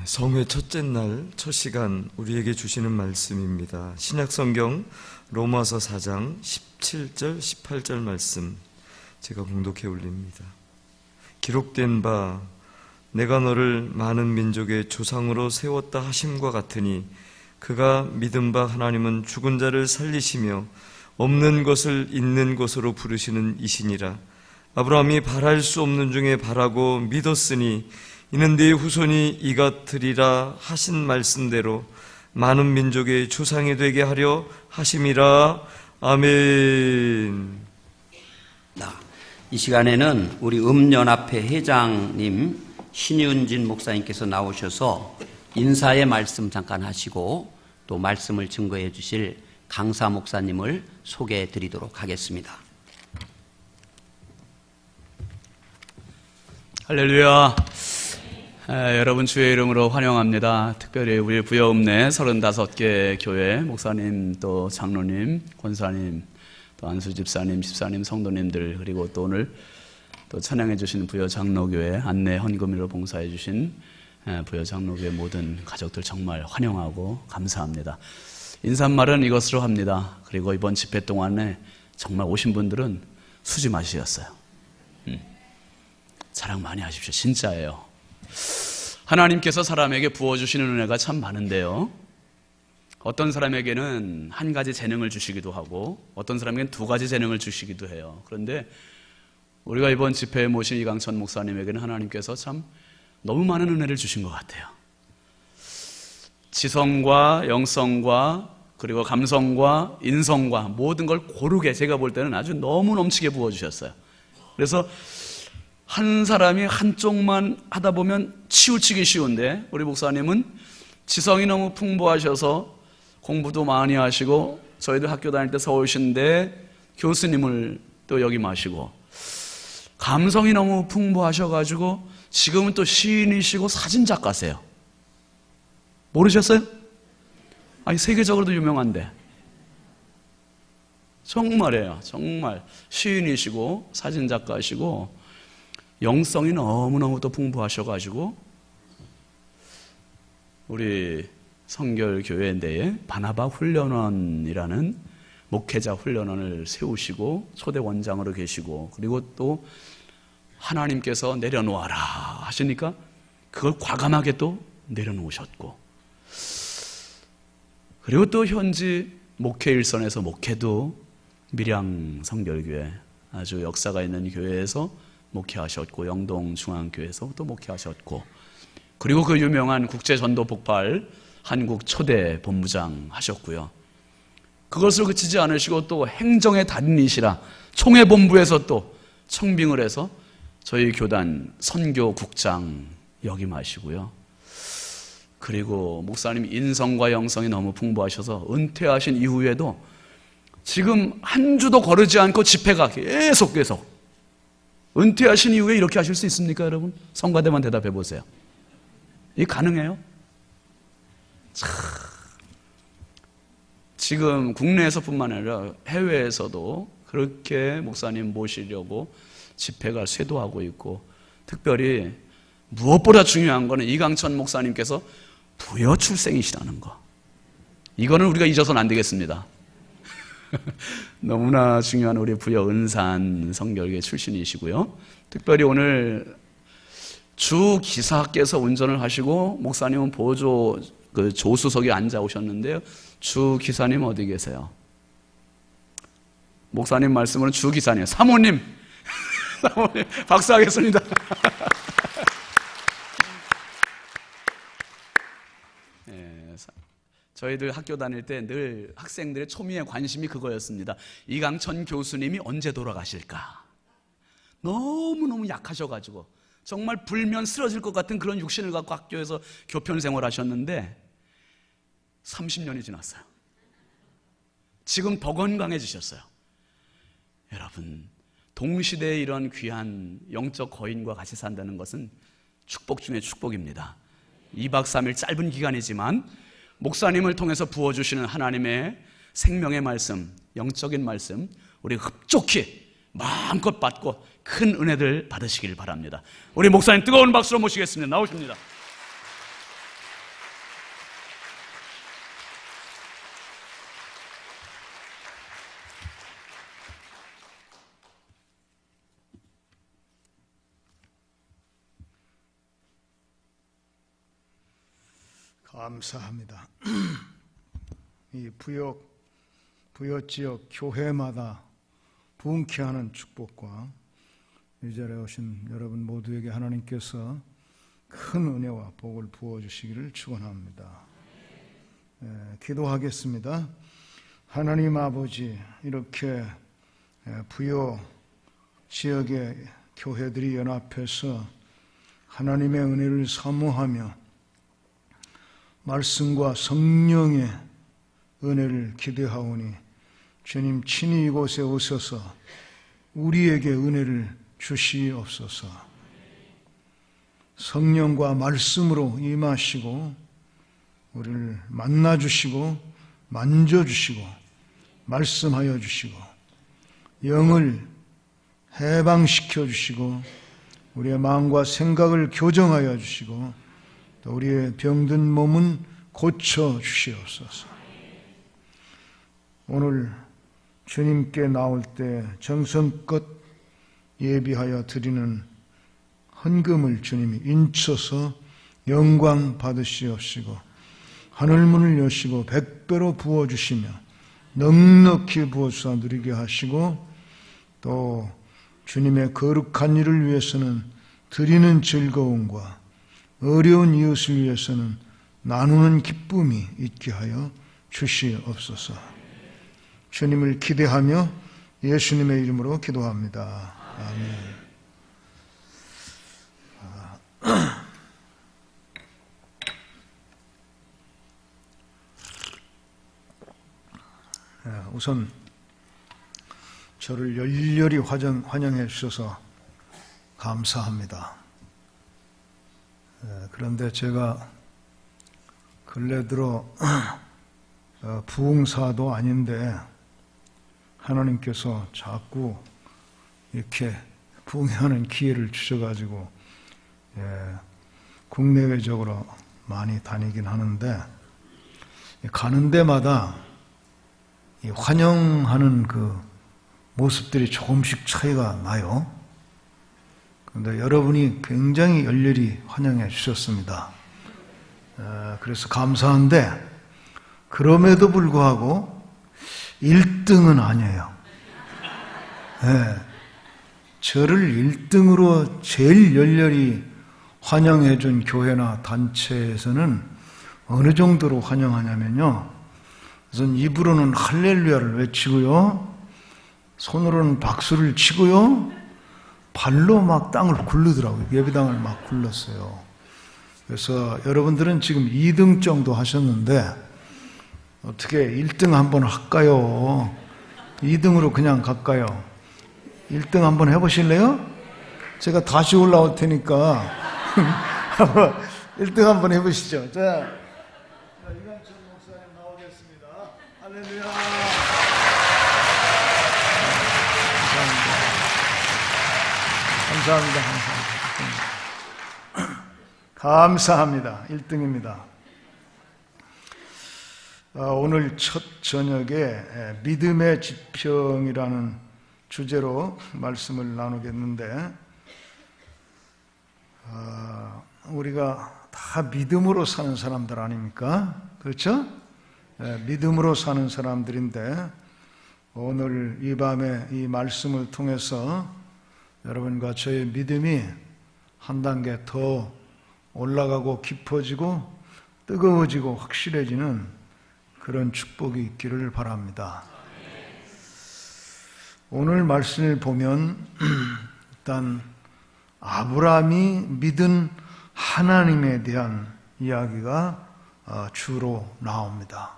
성회 첫째 날 첫 시간 우리에게 주시는 말씀입니다. 신약성경 로마서 4장 17절 18절 말씀 제가 봉독해 올립니다. 기록된 바 내가 너를 많은 민족의 조상으로 세웠다 하심과 같으니 그가 믿은 바 하나님은 죽은 자를 살리시며 없는 것을 있는 것으로 부르시는 이시니라. 아브라함이 바랄 수 없는 중에 바라고 믿었으니 이는 네 후손이 이같으리라 하신 말씀대로 많은 민족의 조상이 되게 하려 하심이라. 아멘. 이 시간에는 우리 음연합회 회장님 신윤진 목사님께서 나오셔서 인사의 말씀 잠깐 하시고 또 말씀을 증거해 주실 강사 목사님을 소개해 드리도록 하겠습니다. 할렐루야. 여러분 주의 이름으로 환영합니다. 특별히 우리 부여읍내 35개 교회 목사님, 또 장로님, 권사님, 또 안수 집사님, 집사님, 성도님들, 그리고 또 오늘 또 찬양해 주신 부여 장로교회 안내 헌금으로 봉사해 주신 부여 장로교회 모든 가족들 정말 환영하고 감사합니다. 인사말은 이것으로 합니다. 그리고 이번 집회 동안에 정말 오신 분들은 수지 마시였어요. 자랑 많이 하십시오. 진짜예요. 하나님께서 사람에게 부어주시는 은혜가 참 많은데요, 어떤 사람에게는 한 가지 재능을 주시기도 하고 어떤 사람에게는 두 가지 재능을 주시기도 해요. 그런데 우리가 이번 집회에 모신 이강천 목사님에게는 하나님께서 참 너무 많은 은혜를 주신 것 같아요. 지성과 영성과 그리고 감성과 인성과 모든 걸 고르게, 제가 볼 때는 아주 너무 넘치게 부어주셨어요. 그래서 한 사람이 한쪽만 하다 보면 치우치기 쉬운데 우리 목사님은 지성이 너무 풍부하셔서 공부도 많이 하시고, 저희도 학교 다닐 때 서울신대 교수님을 또 역임하시고, 감성이 너무 풍부하셔가지고 지금은 또 시인이시고 사진작가세요. 모르셨어요? 아니, 세계적으로도 유명한데. 정말이에요. 정말 시인이시고 사진작가시고 영성이 너무너무 또 풍부하셔가지고 우리 성결교회 내에 바나바 훈련원이라는 목회자 훈련원을 세우시고 초대 원장으로 계시고, 그리고 또 하나님께서 내려놓아라 하시니까 그걸 과감하게 또 내려놓으셨고, 그리고 또 현지 목회 일선에서 목회도 밀양 성결교회 아주 역사가 있는 교회에서 목회하셨고, 영동중앙교회에서 또 목회하셨고, 그리고 그 유명한 국제전도폭발 한국 초대 본부장 하셨고요. 그것을 그치지 않으시고 또 행정의 달인이시라 총회본부에서 또 청빙을 해서 저희 교단 선교국장 역임하시고요. 그리고 목사님 인성과 영성이 너무 풍부하셔서 은퇴하신 이후에도 지금 한 주도 거르지 않고 집회가 계속 은퇴하신 이후에 이렇게 하실 수 있습니까, 여러분? 성가대만 대답해 보세요. 이게 가능해요? 참, 지금 국내에서뿐만 아니라 해외에서도 그렇게 목사님 모시려고 집회가 쇄도하고 있고, 특별히 무엇보다 중요한 거는 이강천 목사님께서 부여 출생이시라는 거. 이거는 우리가 잊어서는 안 되겠습니다. 너무나 중요한 우리 부여 은산 성결교회 출신이시고요. 특별히 오늘 주 기사께서 운전을 하시고 목사님은 보조 조수석에 앉아 오셨는데요. 주 기사님 어디 계세요? 목사님 말씀으로는 주 기사님, 사모님, 사모님 박수하겠습니다. 저희들 학교 다닐 때 늘 학생들의 초미의 관심이 그거였습니다. 이강천 교수님이 언제 돌아가실까? 너무너무 약하셔가지고 정말 불면 쓰러질 것 같은 그런 육신을 갖고 학교에서 교편 생활하셨는데 30년이 지났어요. 지금 더 건강해지셨어요. 여러분, 동시대에 이런 귀한 영적 거인과 같이 산다는 것은 축복 중에 축복입니다. 2박 3일 짧은 기간이지만 목사님을 통해서 부어주시는 하나님의 생명의 말씀, 영적인 말씀, 우리 흡족히 마음껏 받고 큰 은혜들 받으시길 바랍니다. 우리 목사님 뜨거운 박수로 모시겠습니다. 나오십니다. 감사합니다. 이 부여 지역 교회마다 부흥케 하는 축복과 이 자리에 오신 여러분 모두에게 하나님께서 큰 은혜와 복을 부어주시기를 축원합니다. 기도하겠습니다. 하나님 아버지, 이렇게 부여 지역의 교회들이 연합해서 하나님의 은혜를 사모하며 말씀과 성령의 은혜를 기대하오니 주님 친히 이곳에 오셔서 우리에게 은혜를 주시옵소서. 성령과 말씀으로 임하시고 우리를 만나주시고 만져주시고 말씀하여 주시고 영을 해방시켜 주시고 우리의 마음과 생각을 교정하여 주시고 또 우리의 병든 몸은 고쳐 주시옵소서. 오늘 주님께 나올 때 정성껏 예비하여 드리는 헌금을 주님이 인쳐서 영광 받으시옵시고 하늘문을 여시고 백배로 부어주시며 넉넉히 부어주사 누리게 하시고 또 주님의 거룩한 일을 위해서는 드리는 즐거움과 어려운 이웃을 위해서는 나누는 기쁨이 있게 하여 주시옵소서. 주님을 기대하며 예수님의 이름으로 기도합니다. 아멘. 우선 저를 열렬히 환영해 주셔서 감사합니다. 그런데 제가 근래 들어 부흥사도 아닌데 하나님께서 자꾸 이렇게 부흥하는 기회를 주셔가지고 국내외적으로 많이 다니긴 하는데 가는 데마다 이 환영하는 그 모습들이 조금씩 차이가 나요. 그런데 여러분이 굉장히 열렬히 환영해 주셨습니다. 그래서 감사한데 그럼에도 불구하고 1등은 아니에요. 저를 1등으로 제일 열렬히 환영해 준 교회나 단체에서는 어느 정도로 환영하냐면요. 우선 입으로는 할렐루야를 외치고요. 손으로는 박수를 치고요. 발로 막 땅을 굴르더라고요. 예배당을 막 굴렀어요. 그래서 여러분들은 지금 2등 정도 하셨는데 어떻게 1등 한번 할까요? 2등으로 그냥 갈까요? 1등 한번 해보실래요? 제가 다시 올라올 테니까 1등 한번 해보시죠. 자, 이강철 목사님 나오겠습니다. 할렐루야. 감사합니다. 감사합니다. 1등입니다. 오늘 첫 저녁에 믿음의 지평이라는 주제로 말씀을 나누겠는데 우리가 다 믿음으로 사는 사람들 아닙니까? 그렇죠? 믿음으로 사는 사람들인데 오늘 이 밤에 이 말씀을 통해서 여러분과 저의 믿음이 한 단계 더 올라가고 깊어지고 뜨거워지고 확실해지는 그런 축복이 있기를 바랍니다. 오늘 말씀을 보면 일단 아브라함이 믿은 하나님에 대한 이야기가 주로 나옵니다.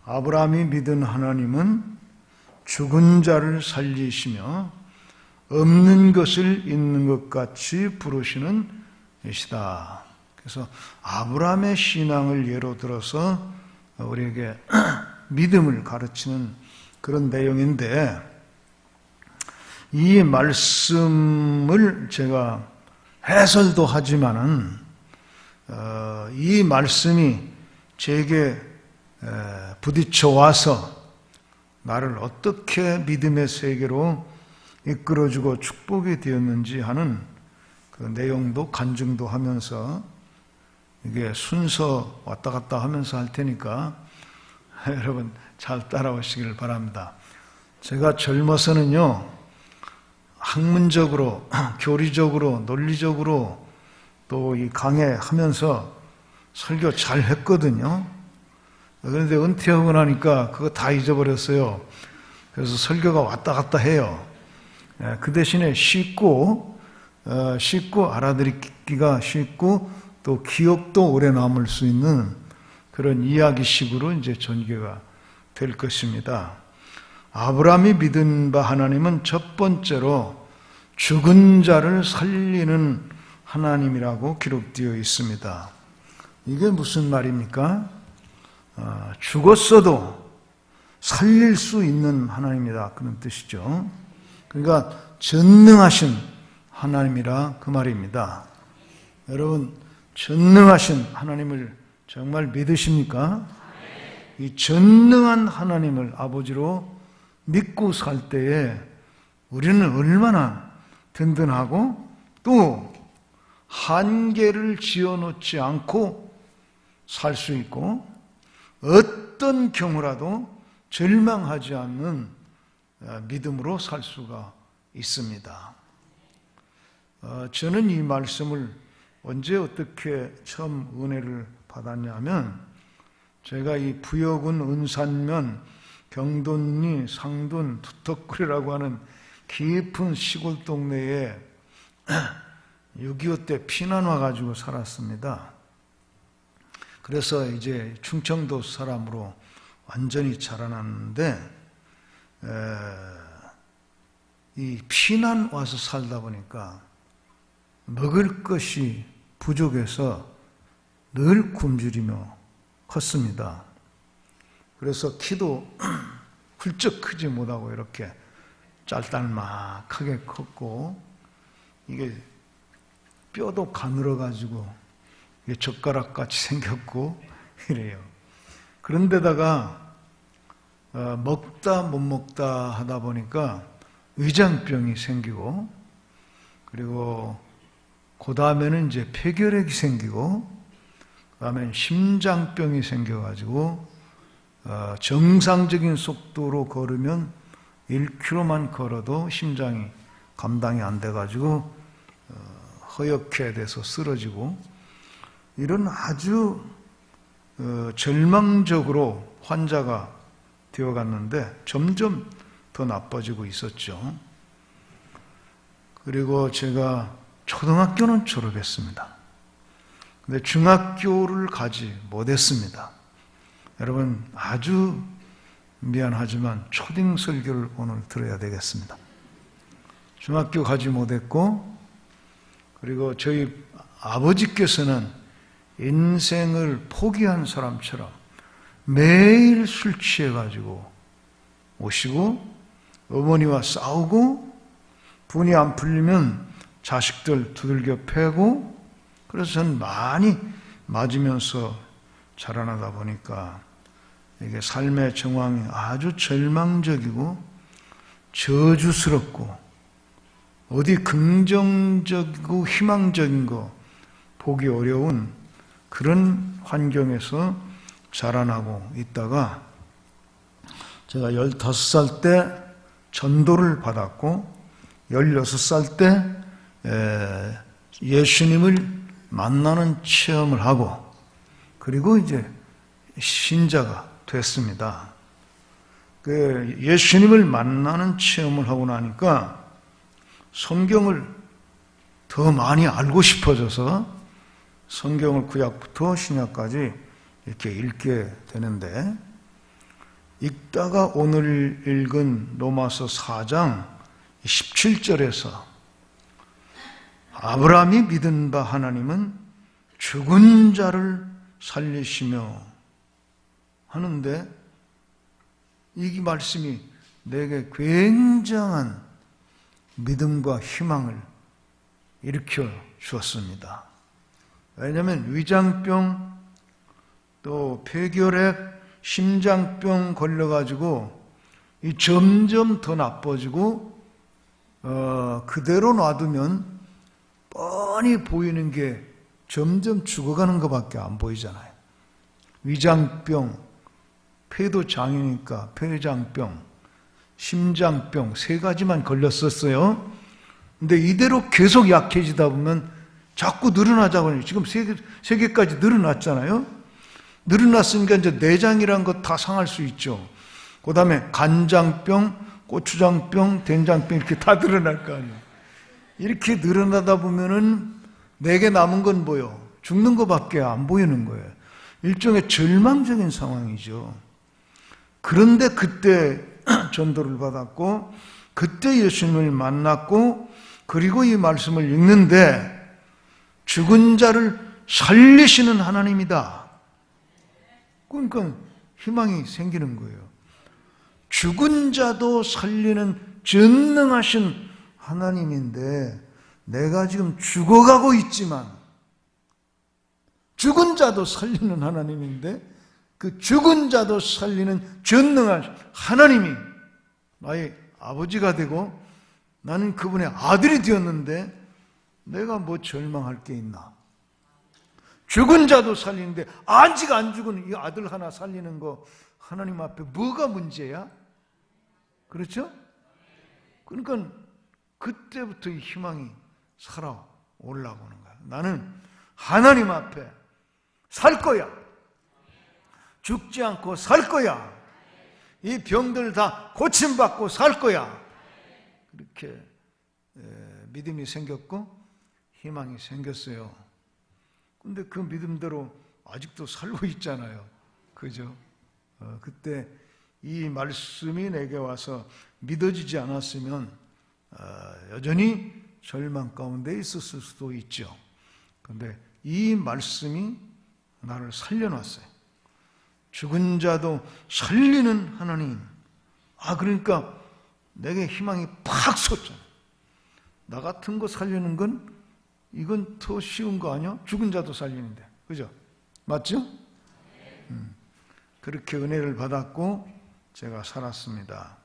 아브라함이 믿은 하나님은 죽은 자를 살리시며 없는 것을 있는 것 같이 부르시는 것이다. 그래서 아브라함의 신앙을 예로 들어서 우리에게 믿음을 가르치는 그런 내용인데 이 말씀을 제가 해설도 하지만은 이 말씀이 제게 부딪혀 와서 나를 어떻게 믿음의 세계로 이끌어주고 축복이 되었는지 하는 그 내용도 간증도 하면서 이게 순서 왔다 갔다 하면서 할 테니까 여러분 잘 따라오시길 바랍니다. 제가 젊어서는요, 학문적으로, 교리적으로, 논리적으로 또 이 강해하면서 설교 잘 했거든요. 그런데 은퇴하고 나니까 그거 다 잊어버렸어요. 그래서 설교가 왔다 갔다 해요. 그 대신에 쉽고 알아듣기가 쉽고 또 기억도 오래 남을 수 있는 그런 이야기식으로 이제 전개가 될 것입니다. 아브라함이 믿은 바 하나님은 첫 번째로 죽은 자를 살리는 하나님이라고 기록되어 있습니다. 이게 무슨 말입니까? 죽었어도 살릴 수 있는 하나님이다, 그런 뜻이죠. 그러니까 전능하신 하나님이라 그 말입니다. 여러분, 전능하신 하나님을 정말 믿으십니까? 이 전능한 하나님을 아버지로 믿고 살 때에 우리는 얼마나 든든하고 또 한계를 지어놓지 않고 살 수 있고 어떤 경우라도 절망하지 않는 믿음으로 살 수가 있습니다. 저는 이 말씀을 언제 어떻게 처음 은혜를 받았냐면, 제가 이 부여군 은산면 경돈리 상둔 두덕구리라고 하는 깊은 시골 동네에 6.25 때 피난 와가지고 살았습니다. 그래서 이제 충청도 사람으로 완전히 자라났는데, 이 피난 와서 살다 보니까 먹을 것이 부족해서 늘 굶주리며 컸습니다. 그래서 키도 훌쩍 크지 못하고 이렇게 짤딸막하게 컸고, 이게 뼈도 가늘어가지고 젓가락같이 생겼고 이래요. 그런데다가 먹다 못 먹다 하다 보니까 위장병이 생기고, 그리고 그 다음에는 이제 폐결핵이 생기고, 그 다음에는 심장병이 생겨가지고 정상적인 속도로 걸으면 1km만 걸어도 심장이 감당이 안 돼가지고 허옇게 돼서 쓰러지고, 이런 아주 절망적으로 환자가 되어갔는데 점점 더 나빠지고 있었죠. 그리고 제가 초등학교는 졸업했습니다. 근데 중학교를 가지 못했습니다. 여러분, 아주 미안하지만 초딩 설교를 오늘 들어야 되겠습니다. 중학교 가지 못했고, 그리고 저희 아버지께서는 인생을 포기한 사람처럼 매일 술 취해가지고 오시고, 어머니와 싸우고, 분이 안 풀리면 자식들 두들겨 패고, 그래서 저는 많이 맞으면서 자라나다 보니까 이게 삶의 정황이 아주 절망적이고 저주스럽고, 어디 긍정적이고 희망적인 거 보기 어려운 그런 환경에서 자라나고 있다가, 제가 15살 때 전도를 받았고 16살 때 예수님을 만나는 체험을 하고, 그리고 이제 신자가 됐습니다. 그 예수님을 만나는 체험을 하고 나니까 성경을 더 많이 알고 싶어져서 성경을 구약부터 신약까지 이렇게 읽게 되는데, 읽다가 오늘 읽은 로마서 4장 17절에서 아브라함이 믿은 바 하나님은 죽은 자를 살리시며 하는데, 이 말씀이 내게 굉장한 믿음과 희망을 일으켜 주었습니다. 왜냐하면 위장병, 또 폐결핵, 심장병 걸려가지고 이 점점 더 나빠지고, 그대로 놔두면 뻔히 보이는 게 점점 죽어가는 것밖에 안 보이잖아요. 위장병, 폐도 장이니까 폐장병, 심장병 3가지만 걸렸었어요. 근데 이대로 계속 약해지다 보면 자꾸 늘어나자고 해요. 지금 3개까지 늘어났잖아요. 늘어났으니까 이제 내장이란 거 다 상할 수 있죠. 그 다음에 간장병, 고추장병, 된장병 이렇게 다 늘어날 거 아니에요. 이렇게 늘어나다 보면은 내게 남은 건 뭐요? 죽는 것밖에 안 보이는 거예요. 일종의 절망적인 상황이죠. 그런데 그때 전도를 받았고 그때 예수님을 만났고 그리고 이 말씀을 읽는데 죽은 자를 살리시는 하나님이다. 그러니까 희망이 생기는 거예요. 죽은 자도 살리는 전능하신 하나님인데 내가 지금 죽어가고 있지만 죽은 자도 살리는 하나님인데 그 죽은 자도 살리는 전능한 하나님이 나의 아버지가 되고 나는 그분의 아들이 되었는데 내가 뭐 절망할 게 있나? 죽은 자도 살리는데 아직 안 죽은 이 아들 하나 살리는 거 하나님 앞에 뭐가 문제야? 그렇죠? 그러니까 그때부터 이 희망이 살아 올라오는 거야. 나는 하나님 앞에 살 거야. 죽지 않고 살 거야. 이 병들 다 고침받고 살 거야. 그렇게 믿음이 생겼고 희망이 생겼어요. 근데 그 믿음대로 아직도 살고 있잖아요. 그죠? 그때 이 말씀이 내게 와서 믿어지지 않았으면 여전히 절망 가운데 있었을 수도 있죠. 그런데 이 말씀이 나를 살려놨어요. 죽은 자도 살리는 하나님. 그러니까 내게 희망이 팍 솟잖아요. 나 같은 거 살리는 건 이건 더 쉬운 거 아니야? 죽은 자도 살리는데. 그죠? 맞죠? 그렇게 은혜를 받았고 제가 살았습니다.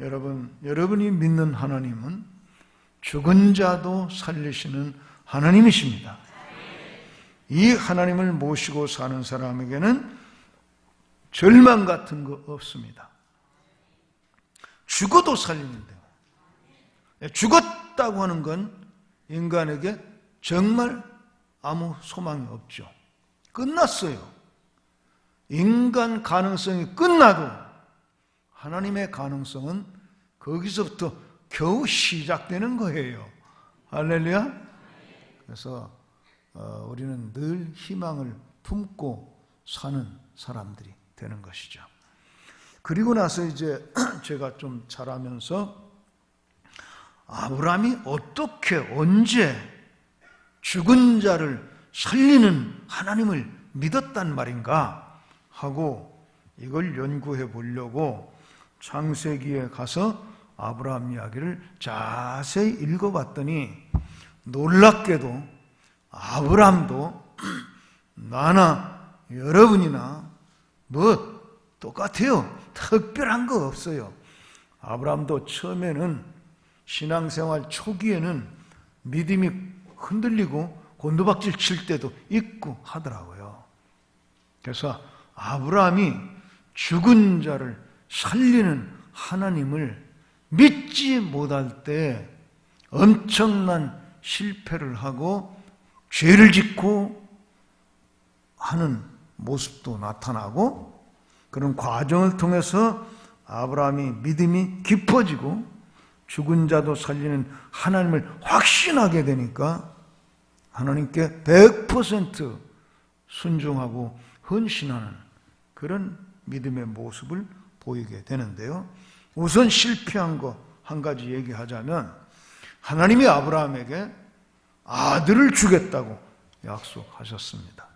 여러분이 믿는 하나님은 죽은 자도 살리시는 하나님이십니다. 이 하나님을 모시고 사는 사람에게는 절망 같은 거 없습니다. 죽어도 살리는데 죽었다고 하는 건 인간에게 정말 아무 소망이 없죠. 끝났어요. 인간 가능성이 끝나도 하나님의 가능성은 거기서부터 겨우 시작되는 거예요. 할렐루야. 그래서 우리는 늘 희망을 품고 사는 사람들이 되는 것이죠. 그리고 나서 이제 제가 좀 자라면서 아브라함이 어떻게 언제 죽은 자를 살리는 하나님을 믿었단 말인가 하고 이걸 연구해 보려고 창세기에 가서 아브라함 이야기를 자세히 읽어봤더니 놀랍게도 아브라함도 나나 여러분이나 뭐 똑같아요. 특별한 거 없어요. 아브라함도 처음에는 신앙생활 초기에는 믿음이 흔들리고 곤두박질 칠 때도 있고 하더라고요. 그래서 아브라함이 죽은 자를 살리는 하나님을 믿지 못할 때 엄청난 실패를 하고 죄를 짓고 하는 모습도 나타나고 그런 과정을 통해서 아브라함이 믿음이 깊어지고 죽은 자도 살리는 하나님을 확신하게 되니까 하나님께 100% 순종하고 헌신하는 그런 믿음의 모습을 보이게 되는데요. 우선 실패한 거 한 가지 얘기하자면 하나님이 아브라함에게 아들을 주겠다고 약속하셨습니다.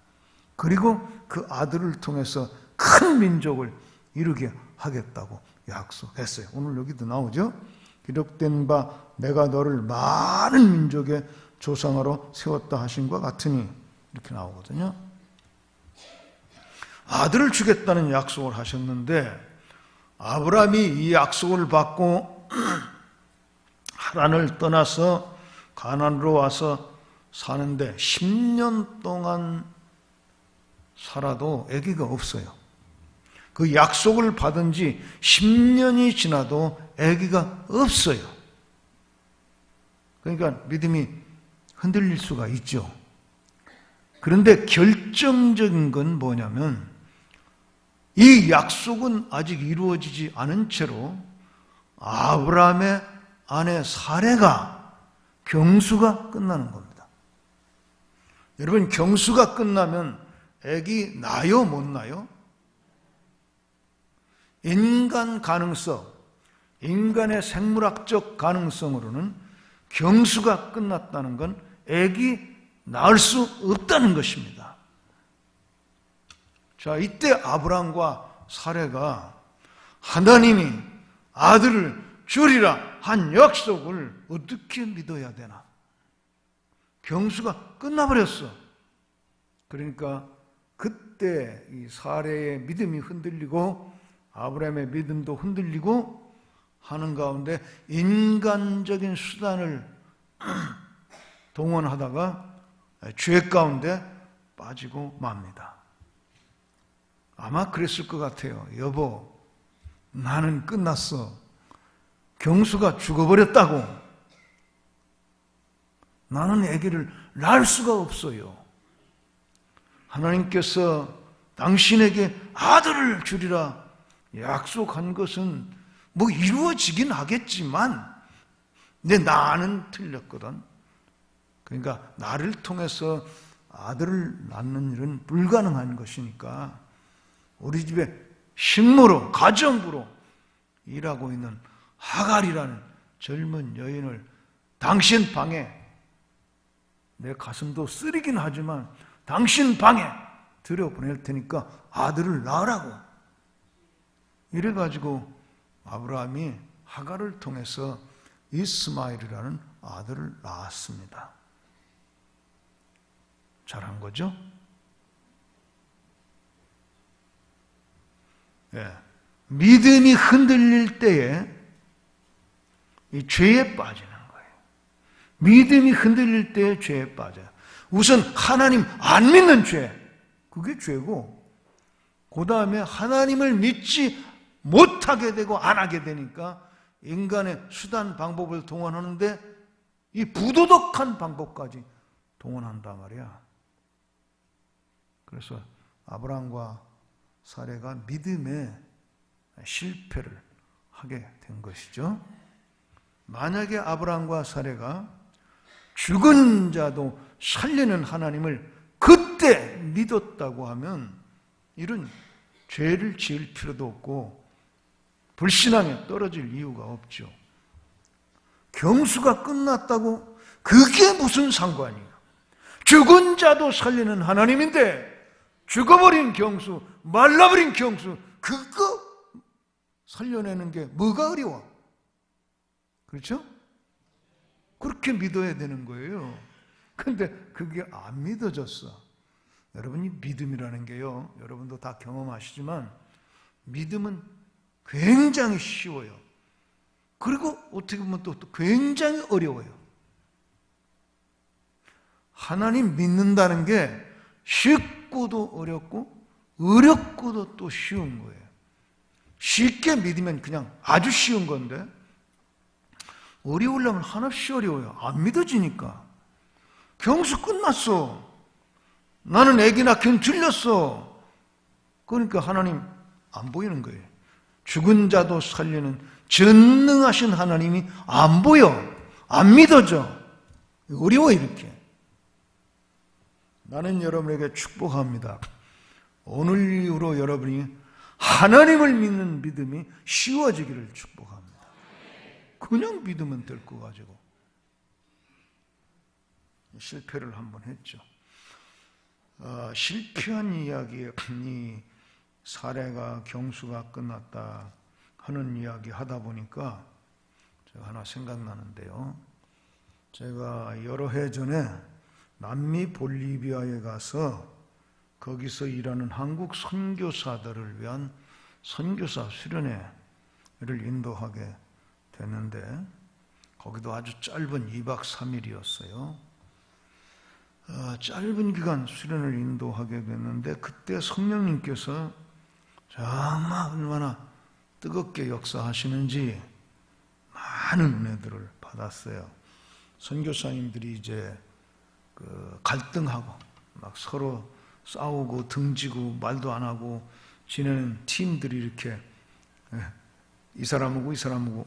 그리고 그 아들을 통해서 큰 민족을 이루게 하겠다고 약속했어요. 오늘 여기도 나오죠. 기록된 바 내가 너를 많은 민족의 조상으로 세웠다 하신과 같으니 이렇게 나오거든요. 아들을 주겠다는 약속을 하셨는데 아브라함이 이 약속을 받고 하란을 떠나서 가나안으로 와서 사는데 10년 동안 살아도 아기가 없어요. 그 약속을 받은 지 10년이 지나도 아기가 없어요. 그러니까 믿음이 흔들릴 수가 있죠. 그런데 결정적인 건 뭐냐면 이 약속은 아직 이루어지지 않은 채로 아브라함의 아내 사레가 경수가 끝나는 겁니다. 여러분, 경수가 끝나면 아기 나요, 못 나요? 인간 가능성, 인간의 생물학적 가능성으로는 경수가 끝났다는 건 아기 낳을 수 없다는 것입니다. 자, 이때 아브라함과 사레가 하나님이 아들을 주리라 한 약속을 어떻게 믿어야 되나? 경수가 끝나버렸어. 그러니까 그때 이 사레의 믿음이 흔들리고 아브라함의 믿음도 흔들리고 하는 가운데 인간적인 수단을 동원하다가 죄 가운데 빠지고 맙니다. 아마 그랬을 것 같아요. 여보, 나는 끝났어. 경수가 죽어버렸다고. 나는 아기를 낳을 수가 없어요. 하나님께서 당신에게 아들을 주리라 약속한 것은 뭐 이루어지긴 하겠지만 내 나는 틀렸거든. 그러니까 나를 통해서 아들을 낳는 일은 불가능한 것이니까 우리 집에 식모로, 가정부로 일하고 있는 하갈이라는 젊은 여인을 당신 방에, 내 가슴도 쓰리긴 하지만 당신 방에 들여보낼 테니까 아들을 낳으라고. 이래가지고 아브라함이 하갈을 통해서 이스마엘이라는 아들을 낳았습니다. 잘한 거죠? 예. 믿음이 흔들릴 때에 이 죄에 빠지는 거예요. 믿음이 흔들릴 때에 죄에 빠져요. 우선 하나님 안 믿는 죄, 그게 죄고, 그 다음에 하나님을 믿지 못하게 되고 안 하게 되니까 인간의 수단 방법을 동원하는데 이 부도덕한 방법까지 동원한단 말이야. 그래서 아브라함과 사레가 믿음에 실패를 하게 된 것이죠. 만약에 아브라함과 사레가 죽은 자도 살리는 하나님을 그때 믿었다고 하면 이런 죄를 지을 필요도 없고 불신앙에 떨어질 이유가 없죠. 경수가 끝났다고 그게 무슨 상관이에요? 죽은 자도 살리는 하나님인데 죽어버린 경수, 말라버린 경수, 그거 살려내는 게 뭐가 어려워? 그렇죠? 그렇게 믿어야 되는 거예요. 근데 그게 안 믿어졌어. 여러분이 믿음이라는 게요, 여러분도 다 경험하시지만 믿음은 굉장히 쉬워요. 그리고 어떻게 보면 또 굉장히 어려워요. 하나님 믿는다는 게 쉽고도 어렵고 어렵고도 또 쉬운 거예요. 쉽게 믿으면 그냥 아주 쉬운 건데 어려우려면 한없이 어려워요. 안 믿어지니까. 경수 끝났어. 나는 애기 낳기는 틀렸어. 그러니까 하나님 안 보이는 거예요. 죽은 자도 살리는 전능하신 하나님이 안 보여. 안 믿어져. 어려워 이렇게. 나는 여러분에게 축복합니다. 오늘 이후로 여러분이 하나님을 믿는 믿음이 쉬워지기를 축복합니다. 그냥 믿으면 될 거 가지고. 실패를 한번 했죠. 실패한 이야기에 이 사례가 경수가 끝났다 하는 이야기 하다 보니까 제가 하나 생각나는데요. 제가 여러 해 전에 남미 볼리비아에 가서 거기서 일하는 한국 선교사들을 위한 선교사 수련회를 인도하게 됐는데 거기도 아주 짧은 2박 3일이었어요. 짧은 기간 수련을 인도하게 됐는데 그때 성령님께서 정말 얼마나 뜨겁게 역사하시는지 많은 은혜들을 받았어요. 선교사님들이 이제 갈등하고 막 서로 싸우고 등지고 말도 안 하고 지내는 팀들이 이렇게 이 사람하고 이 사람하고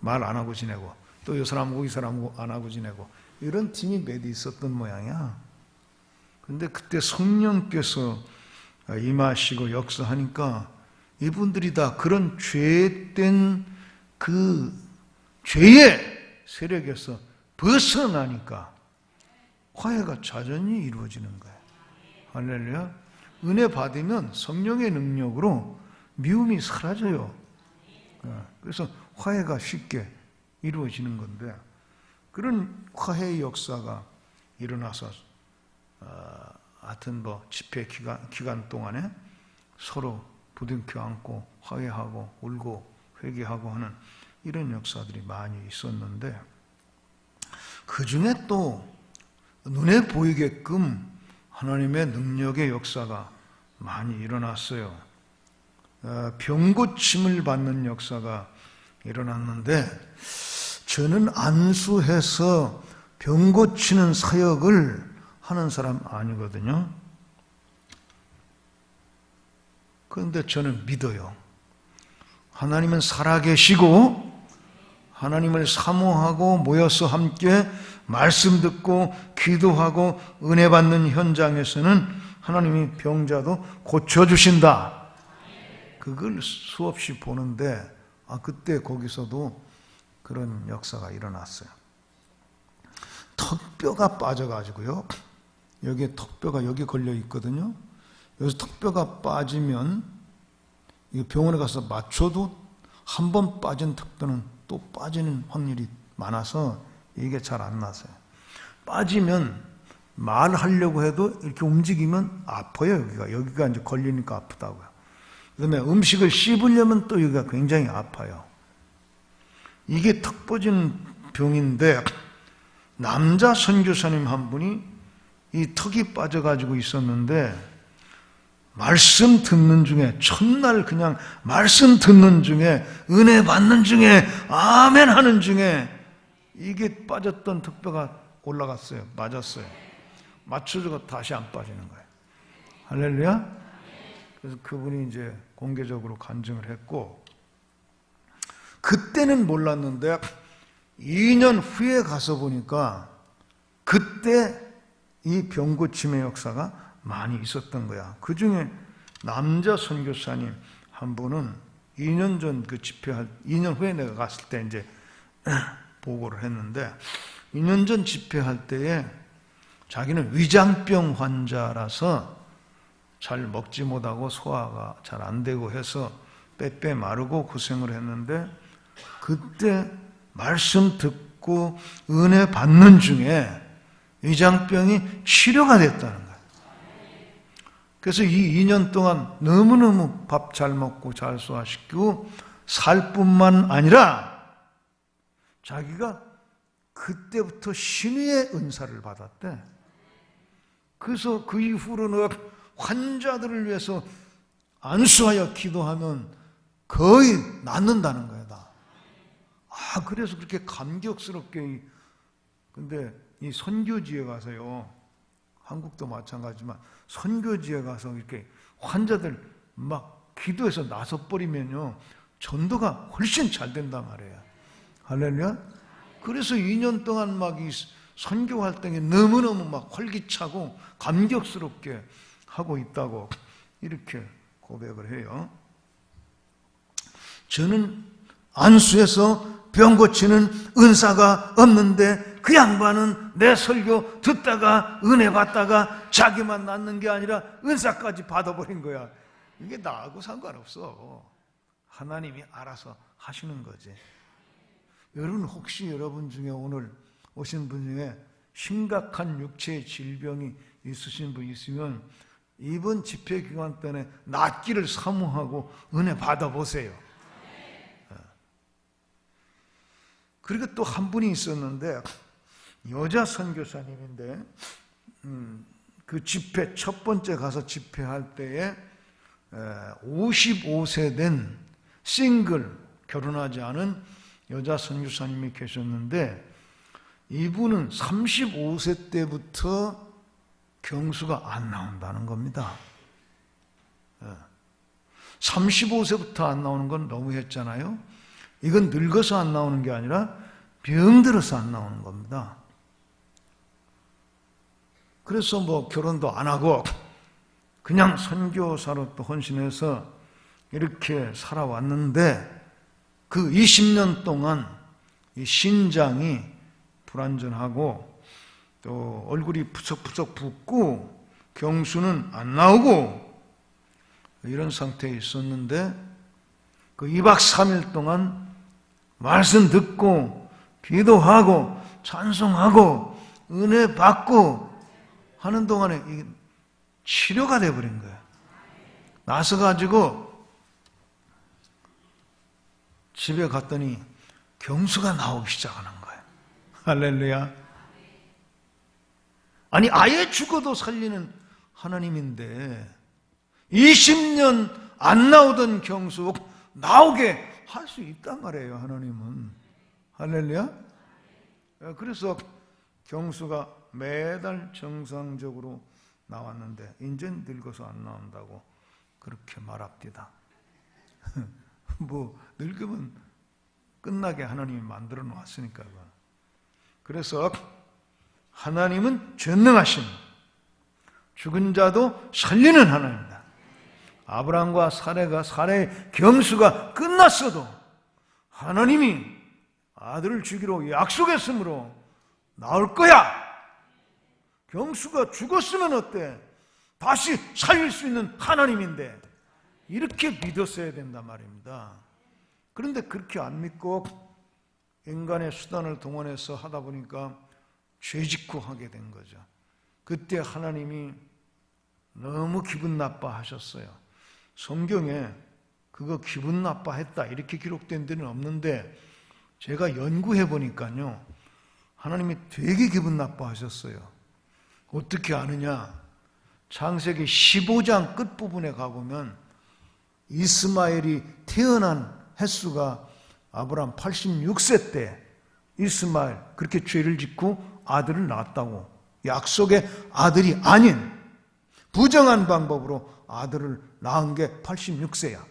말 안 하고 지내고 또 이 사람하고 이 사람하고 안 하고 지내고 이런 팀이 몇 있었던 모양이야. 근데 그때 성령께서 임하시고 역사하니까 이분들이 다 그런 죄된 그 죄의 세력에서 벗어나니까 화해가 자연히 이루어지는 거예요. 할렐루야. 은혜 받으면 성령의 능력으로 미움이 사라져요. 그래서 화해가 쉽게 이루어지는 건데 그런 화해의 역사가 일어나서 하여튼 집회 기간 동안에 서로 부둥켜 안고 화해하고 울고 회개하고 하는 이런 역사들이 많이 있었는데 그 중에 또 눈에 보이게끔 하나님의 능력의 역사가 많이 일어났어요. 병 고침을 받는 역사가 일어났는데 저는 안수해서 병 고치는 사역을 하는 사람 아니거든요. 그런데 저는 믿어요. 하나님은 살아계시고 하나님을 사모하고 모여서 함께 말씀 듣고 기도하고 은혜 받는 현장에서는 하나님이 병자도 고쳐주신다. 그걸 수없이 보는데 그때 거기서도 그런 역사가 일어났어요. 턱뼈가 빠져가지고요. 여기에 턱뼈가 여기 걸려 있거든요. 여기서 턱뼈가 빠지면 병원에 가서 맞춰도 한 번 빠진 턱뼈는 또 빠지는 확률이 많아서 이게 잘 안 나서요. 빠지면 말하려고 해도 이렇게 움직이면 아파요. 여기가 이제 걸리니까 아프다고요. 그다음에 음식을 씹으려면 또 여기가 굉장히 아파요. 이게 턱 빠지는 병인데 남자 선교사님 한 분이 이 턱이 빠져가지고 있었는데 말씀 듣는 중에 첫날 그냥 말씀 듣는 중에 은혜 받는 중에 아멘 하는 중에 이게 빠졌던 턱뼈가 올라갔어요. 맞았어요. 맞춰주고 다시 안 빠지는 거예요. 할렐루야. 그래서 그분이 이제 공개적으로 간증을 했고 그때는 몰랐는데 2년 후에 가서 보니까 그때 이 병 고침의 역사가 많이 있었던 거야. 그 중에 남자 선교사님 한 분은 2년 전 그 집회할 2년 후에 내가 갔을 때 이제 보고를 했는데 2년 전 집회할 때에 자기는 위장병 환자라서 잘 먹지 못하고 소화가 잘 안 되고 해서 빼빼 마르고 고생을 했는데 그때 말씀 듣고 은혜 받는 중에 위장병이 치료가 됐다는 거예요. 그래서 이 2년 동안 너무너무 밥 잘 먹고 잘 소화시키고 살 뿐만 아니라 자기가 그때부터 신의의 은사를 받았대. 그래서 그 이후로는 환자들을 위해서 안수하여 기도하면 거의 낫는다는 거야, 다. 그래서 그렇게 감격스럽게. 근데 이 선교지에 가서요, 한국도 마찬가지지만 선교지에 가서 이렇게 환자들 막 기도해서 나서버리면요, 전도가 훨씬 잘 된단 말이에요. 할렐루야? 그래서 2년 동안 막 이 선교 활동이 너무너무 막 활기차고 감격스럽게 하고 있다고 이렇게 고백을 해요. 저는 안수해서 병 고치는 은사가 없는데 그 양반은 내 설교 듣다가 은혜 받다가 자기만 낫는 게 아니라 은사까지 받아버린 거야. 이게 나하고 상관없어. 하나님이 알아서 하시는 거지. 여러분, 혹시 여러분 중에 오늘 오신 분 중에 심각한 육체의 질병이 있으신 분 있으면 이번 집회 기간 때문에 낫기를 사모하고 은혜 받아보세요. 그리고 또 한 분이 있었는데 여자 선교사님인데 그 집회 첫 번째 가서 집회할 때에 55세 된 싱글 결혼하지 않은 여자 선교사님이 계셨는데 이분은 35세 때부터 경수가 안 나온다는 겁니다. 35세부터 안 나오는 건 너무했잖아요. 이건 늙어서 안 나오는 게 아니라 병들어서 안 나오는 겁니다. 그래서 뭐 결혼도 안 하고 그냥 선교사로 또 헌신해서 이렇게 살아왔는데 그 20년 동안 이 신장이 불완전하고 또 얼굴이 푸석푸석 붓고 경수는 안 나오고 이런 상태에 있었는데 그 2박 3일 동안 말씀 듣고 기도하고 찬송하고 은혜 받고 하는 동안에 이게 치료가 돼버린 거예요. 나서 가지고 집에 갔더니 경수가 나오기 시작하는 거예요. 할렐루야. 아니 아예 죽어도 살리는 하나님인데 20년 안 나오던 경수 나오게 할 수 있단 말이에요. 하나님은. 할렐루야. 그래서 경수가 매달 정상적으로 나왔는데 이젠 늙어서 안 나온다고 그렇게 말합니다. 뭐 늙으면 끝나게 하나님이 만들어 놓았으니까. 그래서 하나님은 전능하신 죽은 자도 살리는 하나님입니다. 아브라함과 사라의 경수가 끝났어도 하나님이 아들을 주기로 약속했으므로 나올 거야. 경수가 죽었으면 어때? 다시 살릴 수 있는 하나님인데 이렇게 믿었어야 된단 말입니다. 그런데 그렇게 안 믿고 인간의 수단을 동원해서 하다 보니까 죄짓고 하게 된 거죠. 그때 하나님이 너무 기분 나빠하셨어요. 성경에 그거 기분 나빠했다 이렇게 기록된 데는 없는데 제가 연구해 보니까요 하나님이 되게 기분 나빠하셨어요. 어떻게 아느냐? 창세기 15장 끝부분에 가보면 이스마엘이 태어난 횟수가 아브라함 86세 때 이스마엘 그렇게 죄를 짓고 아들을 낳았다고, 약속의 아들이 아닌 부정한 방법으로 아들을 낳은 게 86세야.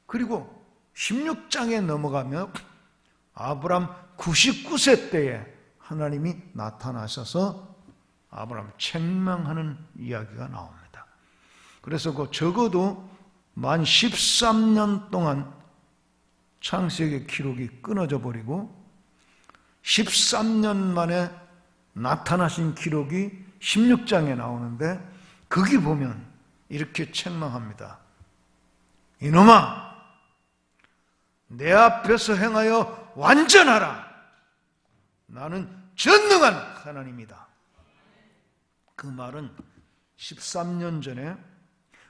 그리고 16장에 넘어가면 아브라함 99세 때에 하나님이 나타나셔서 아브라함 책망하는 이야기가 나옵니다. 그래서 그 적어도 만 13년 동안 창세기 기록이 끊어져 버리고 13년 만에 나타나신 기록이 16장에 나오는데 거기 보면 이렇게 책망합니다. 이놈아, 내 앞에서 행하여 완전하라. 나는 전능한 하나님이다. 그 말은 13년 전에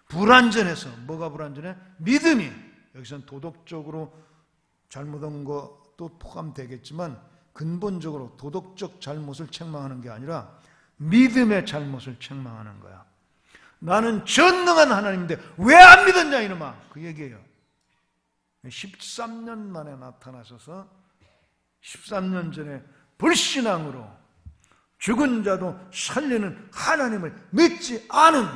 불완전해서, 뭐가 불완전해? 믿음이, 여기서는 도덕적으로 잘못한 것도 포함되겠지만 근본적으로 도덕적 잘못을 책망하는 게 아니라 믿음의 잘못을 책망하는 거야. 나는 전능한 하나님인데 왜 안 믿었냐 이놈아, 그 얘기예요. 13년 만에 나타나셔서 13년 전에 불신앙으로 죽은 자도 살리는 하나님을 믿지 않은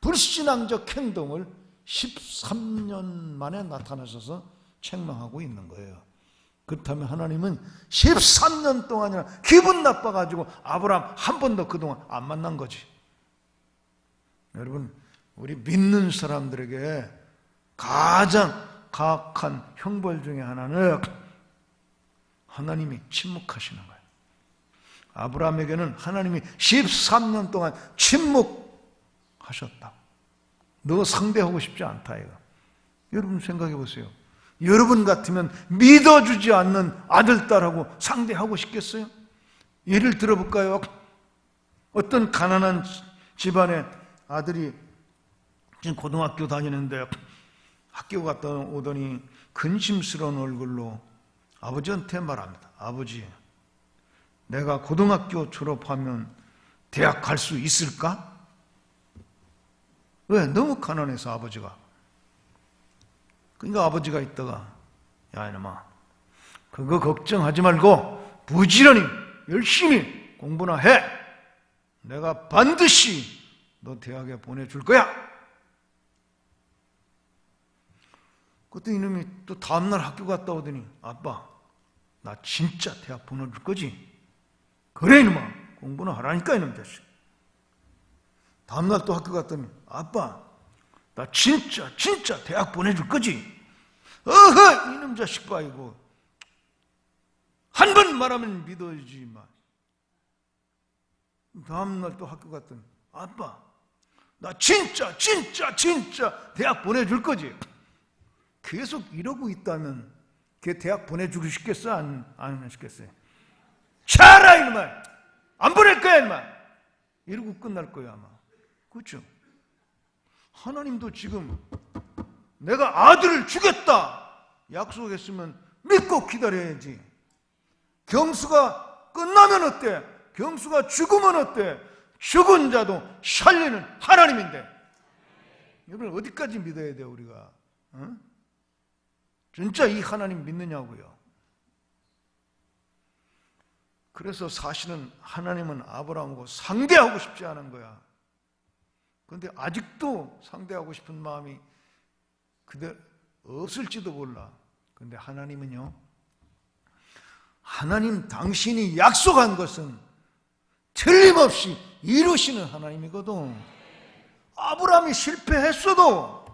불신앙적 행동을 13년 만에 나타나셔서 책망하고 있는 거예요. 그렇다면 하나님은 13년 동안이나 기분 나빠가지고 아브라함 한 번도 그동안 안 만난 거지. 여러분, 우리 믿는 사람들에게 가장 가악한 형벌 중에 하나는 하나님이 침묵하시는 거예요. 아브라함에게는 하나님이 13년 동안 침묵하셨다. 너 상대하고 싶지 않다 이거. 여러분 생각해 보세요. 여러분 같으면 믿어주지 않는 아들, 딸하고 상대하고 싶겠어요? 예를 들어볼까요? 어떤 가난한 집안의 아들이 지금 고등학교 다니는데 학교 갔다 오더니 근심스러운 얼굴로 아버지한테 말합니다. 아버지, 내가 고등학교 졸업하면 대학 갈 수 있을까? 왜? 너무 가난해서 아버지가. 그러니까 아버지가 있다가 야 이놈아 그거 걱정하지 말고 부지런히 열심히 공부나 해. 내가 반드시 너 대학에 보내줄 거야. 그때 이놈이 또 다음날 학교 갔다 오더니 아빠 나 진짜 대학 보내줄 거지? 그래 이놈아 공부나 하라니까 이놈 자식. 다음날 또 학교 갔더니 아빠 나 진짜 대학 보내줄 거지? 어허 이놈 자식 봐 이거 한 번 말하면 믿어야지만. 다음날 또 학교 갔더니 아빠 나 진짜 대학 보내줄 거지? 계속 이러고 있다면 걔 대학 보내주고 싶겠어? 안 싶겠어요? 차라 이놈아 안 보낼 거야 이놈아 이러고 끝날 거야 아마. 그렇죠? 하나님도 지금 내가 아들을 주겠다 약속했으면 믿고 기다려야지. 경수가 끝나면 어때? 경수가 죽으면 어때? 죽은 자도 살리는 하나님인데 여러분 어디까지 믿어야 돼요 우리가? 어? 진짜 이 하나님 믿느냐고요. 그래서 사실은 하나님은 아브라함하고 상대하고 싶지 않은 거야. 그런데 아직도 상대하고 싶은 마음이 그대로 없을지도 몰라. 그런데 하나님은요, 하나님 당신이 약속한 것은 틀림없이 이루시는 하나님이거든. 아브라함이 실패했어도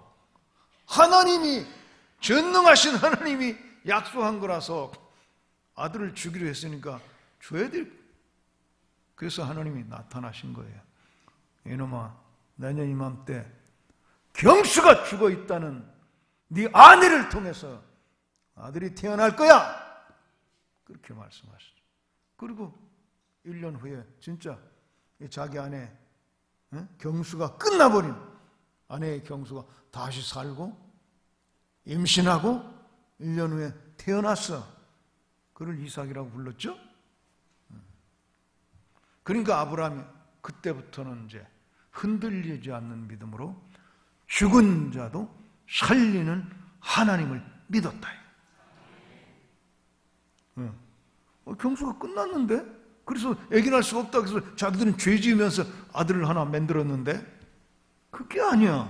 하나님이 전능하신 하나님이 약속한 거라서 아들을 주기로 했으니까 줘야 될. 그래서 하나님이 나타나신 거예요. 이놈아 내년 이맘때 경수가 죽어 있다는 네 아내를 통해서 아들이 태어날 거야. 그렇게 말씀하시죠. 그리고 1년 후에 진짜 자기 아내 경수가 끝나버린 아내의 경수가 다시 살고 임신하고 1년 후에 태어났어. 그를 이삭이라고 불렀죠. 그러니까 아브라함이 그때부터는 이제 흔들리지 않는 믿음으로 죽은 자도 살리는 하나님을 믿었다. 경수가 끝났는데? 그래서 애기 낳을 수가 없다 그래서 자기들은 죄 지으면서 아들을 하나 만들었는데 그게 아니야.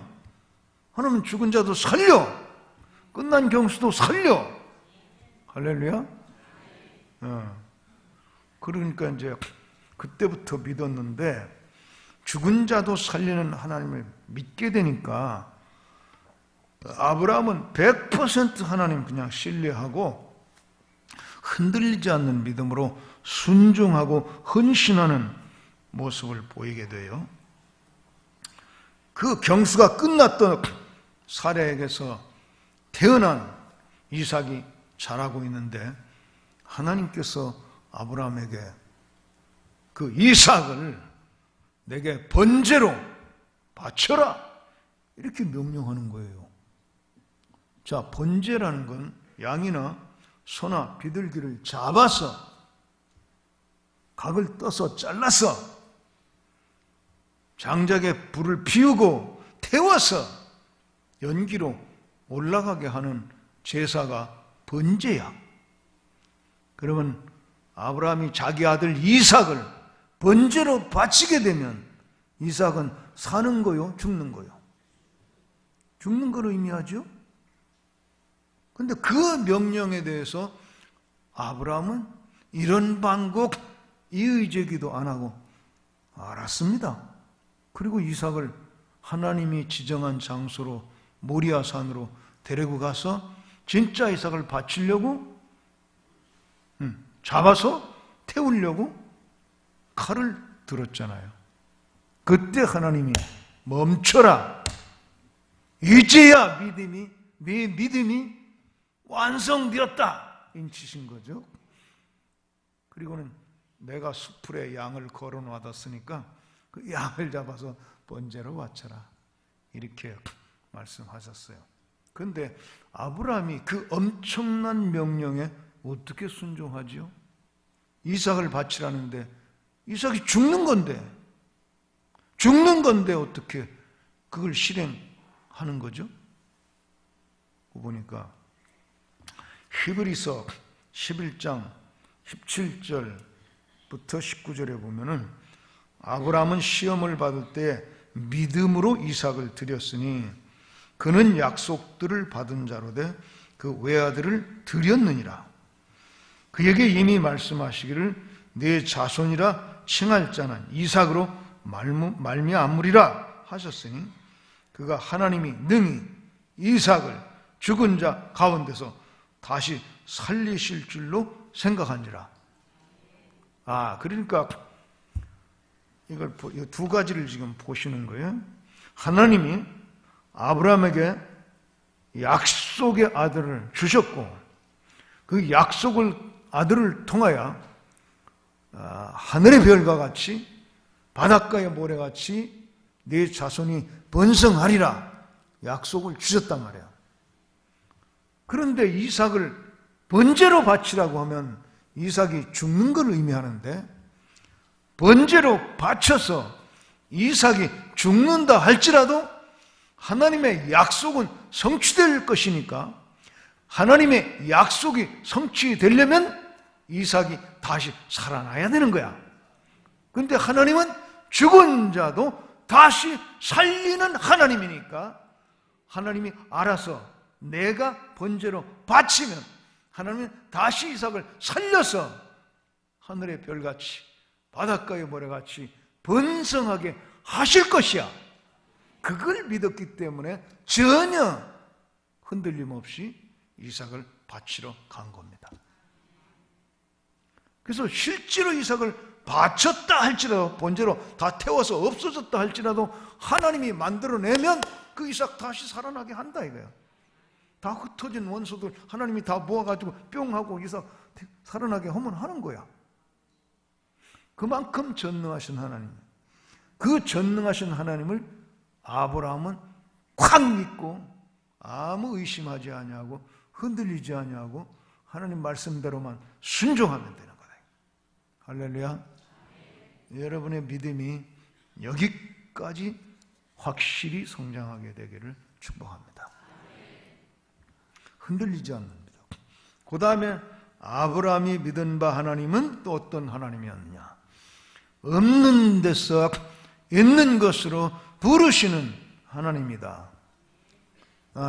하나님은 죽은 자도 살려. 끝난 경수도 살려. 할렐루야. 그러니까 이제 그때부터 믿었는데 죽은 자도 살리는 하나님을 믿게 되니까 아브라함은 100% 하나님 그냥 신뢰하고 흔들리지 않는 믿음으로 순종하고 헌신하는 모습을 보이게 돼요. 그 경수가 끝났던 사라에게서 태어난 이삭이 자라고 있는데 하나님께서 아브라함에게 그 이삭을 내게 번제로 바쳐라 이렇게 명령하는 거예요. 자, 번제라는 건 양이나 소나 비둘기를 잡아서 각을 떠서 잘라서 장작에 불을 피우고 태워서 연기로 올라가게 하는 제사가 번제야. 그러면 아브라함이 자기 아들 이삭을 번제로 바치게 되면 이삭은 사는 거요, 죽는 거요? 죽는 거로 의미하죠? 근데 그 명령에 대해서 아브라함은 이런 반곡, 이의제기도 안 하고 알았습니다. 그리고 이삭을 하나님이 지정한 장소로 모리아산으로 데리고 가서 진짜 이삭을 바치려고 잡아서 태우려고 칼을 들었잖아요. 그때 하나님이 멈춰라. 이제야 네 믿음이 완성되었다 인치신 거죠. 그리고는 내가 수풀에 양을 걸어 놨으니까 그 양을 잡아서 번제로 바쳐라 이렇게 말씀하셨어요. 그런데 아브라함이 그 엄청난 명령에 어떻게 순종하지요? 이삭을 바치라는데 이삭이 죽는 건데 어떻게 그걸 실행하는 거죠? 보니까 히브리서 11장 17절부터 19절에 보면은 아브라함은 시험을 받을 때 믿음으로 이삭을 드렸으니 그는 약속들을 받은 자로 돼 그 외아들을 드렸느니라. 그에게 이미 말씀하시기를 내 자손이라 칭할 자는 이삭으로 말미암으리라 하셨으니 그가 하나님이 능히 이삭을 죽은 자 가운데서 다시 살리실 줄로 생각한지라. 그러니까 이걸 두 가지를 지금 보시는 거예요. 하나님이 아브라함에게 약속의 아들을 주셨고 그 약속을 아들을 통하여 하늘의 별과 같이 바닷가의 모래같이 네 자손이 번성하리라 약속을 주셨단 말이에요. 그런데 이삭을 번제로 바치라고 하면 이삭이 죽는 걸 의미하는데 번제로 바쳐서 이삭이 죽는다 할지라도 하나님의 약속은 성취될 것이니까 하나님의 약속이 성취되려면 이삭이 다시 살아나야 되는 거야. 그런데 하나님은 죽은 자도 다시 살리는 하나님이니까 하나님이 알아서 내가 번제로 바치면 하나님은 다시 이삭을 살려서 하늘의 별같이 바닷가의 모래같이 번성하게 하실 것이야. 그걸 믿었기 때문에 전혀 흔들림 없이 이삭을 바치러 간 겁니다. 그래서 실제로 이삭을 바쳤다 할지라도 번제로 다 태워서 없어졌다 할지라도 하나님이 만들어내면 그 이삭 다시 살아나게 한다 이거야. 다 흩어진 원소들 하나님이 다 모아가지고 뿅 하고 이삭 살아나게 하면 하는 거야. 그만큼 전능하신 하나님, 그 전능하신 하나님을 아브라함은 콱 믿고 아무 의심하지 아니하고 흔들리지 아니하고 하나님 말씀대로만 순종하면 되는 거다. 할렐루야. 여러분의 믿음이 여기까지 확실히 성장하게 되기를 축복합니다. 흔들리지 않는 믿음. 그 다음에 아브라함이 믿은 바 하나님은 또 어떤 하나님이었느냐? 없는 데서 있는 것으로 부르시는 하나님이다.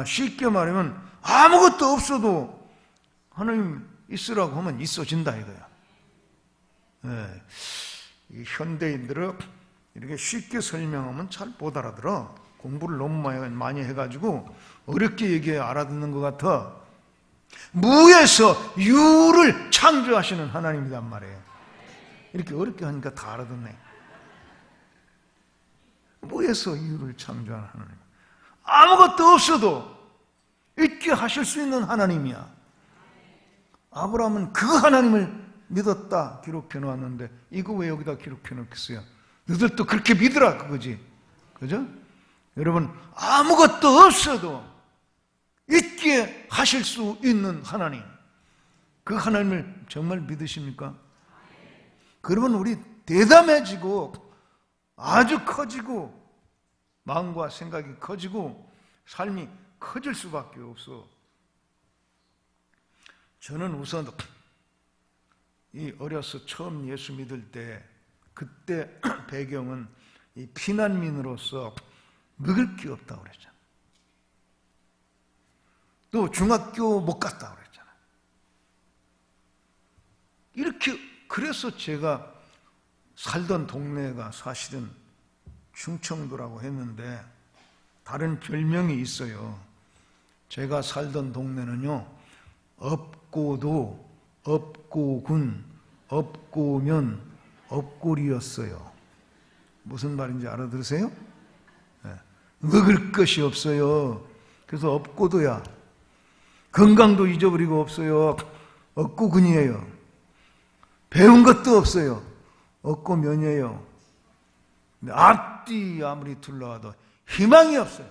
쉽게 말하면 아무것도 없어도 하나님 있으라고 하면 있어진다 이거야. 이 현대인들은 이렇게 쉽게 설명하면 잘 못 알아들어. 공부를 너무 많이 해가지고 어렵게 얘기해 알아듣는 것 같아. 무에서 유를 창조하시는 하나님이란 말이에요. 이렇게 어렵게 하니까 다 알아듣네. 무에서 유를 창조하는 하나님. 아무것도 없어도 있게 하실 수 있는 하나님이야. 아브라함은 그 하나님을 믿었다 기록해 놓았는데 이거 왜 여기다 기록해 놓겠어요? 너희들도 그렇게 믿으라 그거지. 그죠? 여러분 아무것도 없어도 있게 하실 수 있는 하나님, 그 하나님을 정말 믿으십니까? 그러면 우리 대담해지고 아주 커지고 마음과 생각이 커지고 삶이 커질 수밖에 없어. 저는 우선 이 어려서 처음 예수 믿을 때 그때 배경은 이 피난민으로서 먹을 게 없다고 그랬잖아. 또 중학교 못 갔다고 그랬잖아. 이렇게 그래서 제가 살던 동네가 사실은 충청도라고 했는데 다른 별명이 있어요. 제가 살던 동네는요, 업고도, 업고군, 업고면, 업골이었어요. 무슨 말인지 알아들으세요? 네. 먹을 것이 없어요. 그래서 업고도야. 건강도 잊어버리고 없어요. 업고군이에요. 배운 것도 없어요. 업고면이에요. 앞뒤 아무리 둘러와도 희망이 없어요.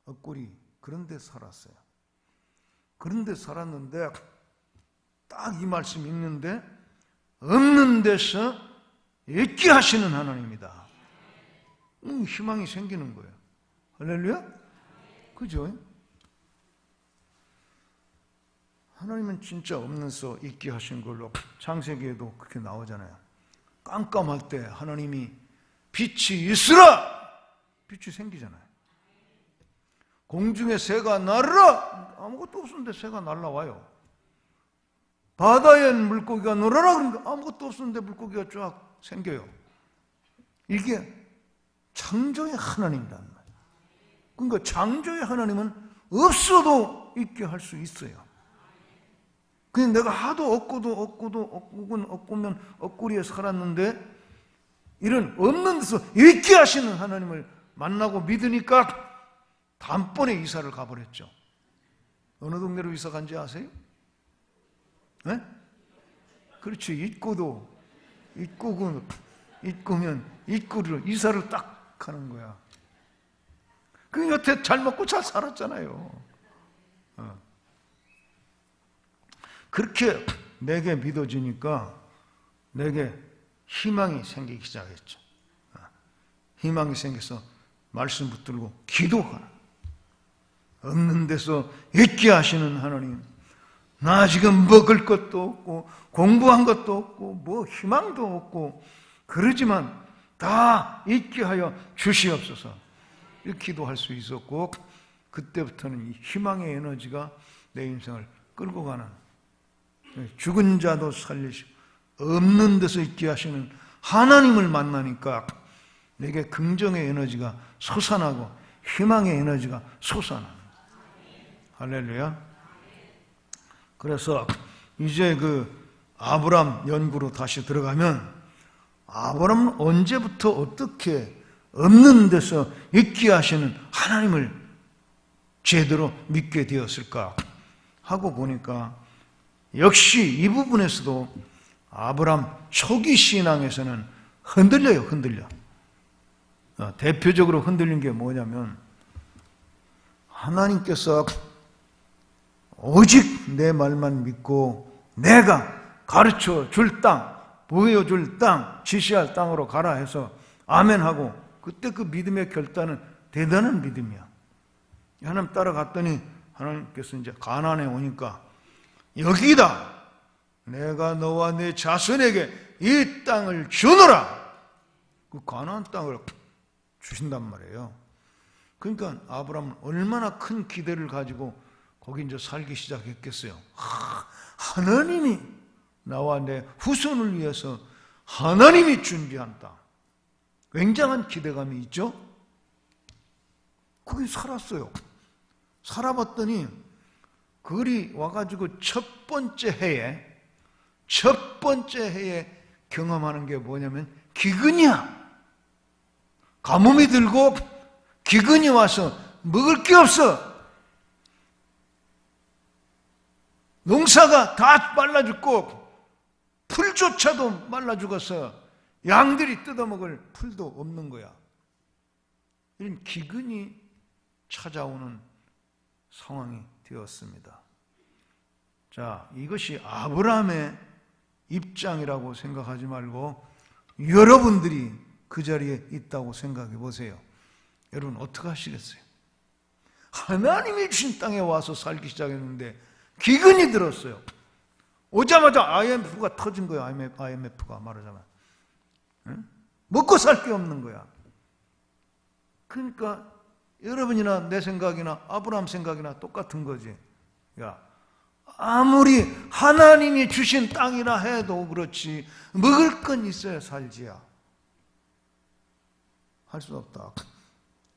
업골이 그런데 살았어요. 그런데 살았는데 딱 이 말씀 읽는데 없는 데서 있게 하시는 하나님이다. 희망이 생기는 거예요. 할렐루야? 그죠? 하나님은 진짜 없는 데서 있게 하신 걸로 창세기에도 그렇게 나오잖아요. 깜깜할 때 하나님이 빛이 있으라! 빛이 생기잖아요. 공중에 새가 날으라! 아무것도 없었는데 새가 날라와요. 바다엔 물고기가 놀아라! 그러니까 아무것도 없었는데 물고기가 쫙 생겨요. 이게 창조의 하나님이란 말이에요. 그러니까 창조의 하나님은 없어도 있게 할 수 있어요. 그냥 내가 하도 없고면 억구리에 살았는데 이런 없는 데서 있게 하시는 하나님을 만나고 믿으니까 단번에 이사를 가버렸죠. 어느 동네로 이사 간지 아세요? 네? 그렇지. 입구면 입구로 이사를 딱 하는 거야. 그 여태 잘 먹고 잘 살았잖아요. 그렇게 내게 믿어지니까 내게 희망이 생기기 시작했죠. 희망이 생겨서 말씀 붙들고 기도하라. 없는 데서 있게 하시는 하나님, 나 지금 먹을 것도 없고 공부한 것도 없고 뭐 희망도 없고 그러지만 다 있게 하여 주시옵소서. 이렇게 기도할 수 있었고, 그때부터는 이 희망의 에너지가 내 인생을 끌고 가는, 죽은 자도 살리시고 없는 데서 있게 하시는 하나님을 만나니까 내게 긍정의 에너지가 솟아나고 희망의 에너지가 솟아나는. 할렐루야. 그래서 이제 그 아브람 연구로 다시 들어가면, 아브람은 언제부터 어떻게 없는 데서 있게 하시는 하나님을 제대로 믿게 되었을까 하고 보니까 역시 이 부분에서도 아브람 초기 신앙에서는 흔들려요. 대표적으로 흔들린 게 뭐냐면, 하나님께서 오직 내 말만 믿고 내가 가르쳐 줄 땅, 보여줄 땅, 지시할 땅으로 가라 해서 아멘하고, 그때 그 믿음의 결단은 대단한 믿음이야. 하나님 따라갔더니 하나님께서 이제 가나안에 오니까, 여기다 내가 너와 내 자손에게 이 땅을 주노라. 그 가나안 땅을 주신단 말이에요. 그러니까 아브라함은 얼마나 큰 기대를 가지고 거기 이제 살기 시작했겠어요. 하나님이 나와 내 후손을 위해서 하나님이 준비한 땅. 굉장한 기대감이 있죠? 거기 살았어요. 살아봤더니 그리 와가지고 첫 번째 해에 경험하는 게 뭐냐면 기근이야. 가뭄이 들고 기근이 와서 먹을 게 없어. 농사가 다 말라 죽고 풀조차도 말라 죽어서 양들이 뜯어먹을 풀도 없는 거야. 이런 기근이 찾아오는 상황이 되었습니다. 자, 이것이 아브라함의 입장이라고 생각하지 말고 여러분들이 그 자리에 있다고 생각해 보세요. 여러분 어떻게 하시겠어요? 하나님이 주신 땅에 와서 살기 시작했는데 기근이 들었어요. 오자마자 IMF가 터진 거예요. IMF가 말하자면. 응? 먹고 살 게 없는 거야. 그러니까 여러분이나 내 생각이나 아브라함 생각이나 똑같은 거지. 야, 아무리 하나님이 주신 땅이라 해도 그렇지 먹을 건 있어야 살지야. 할 수 없다.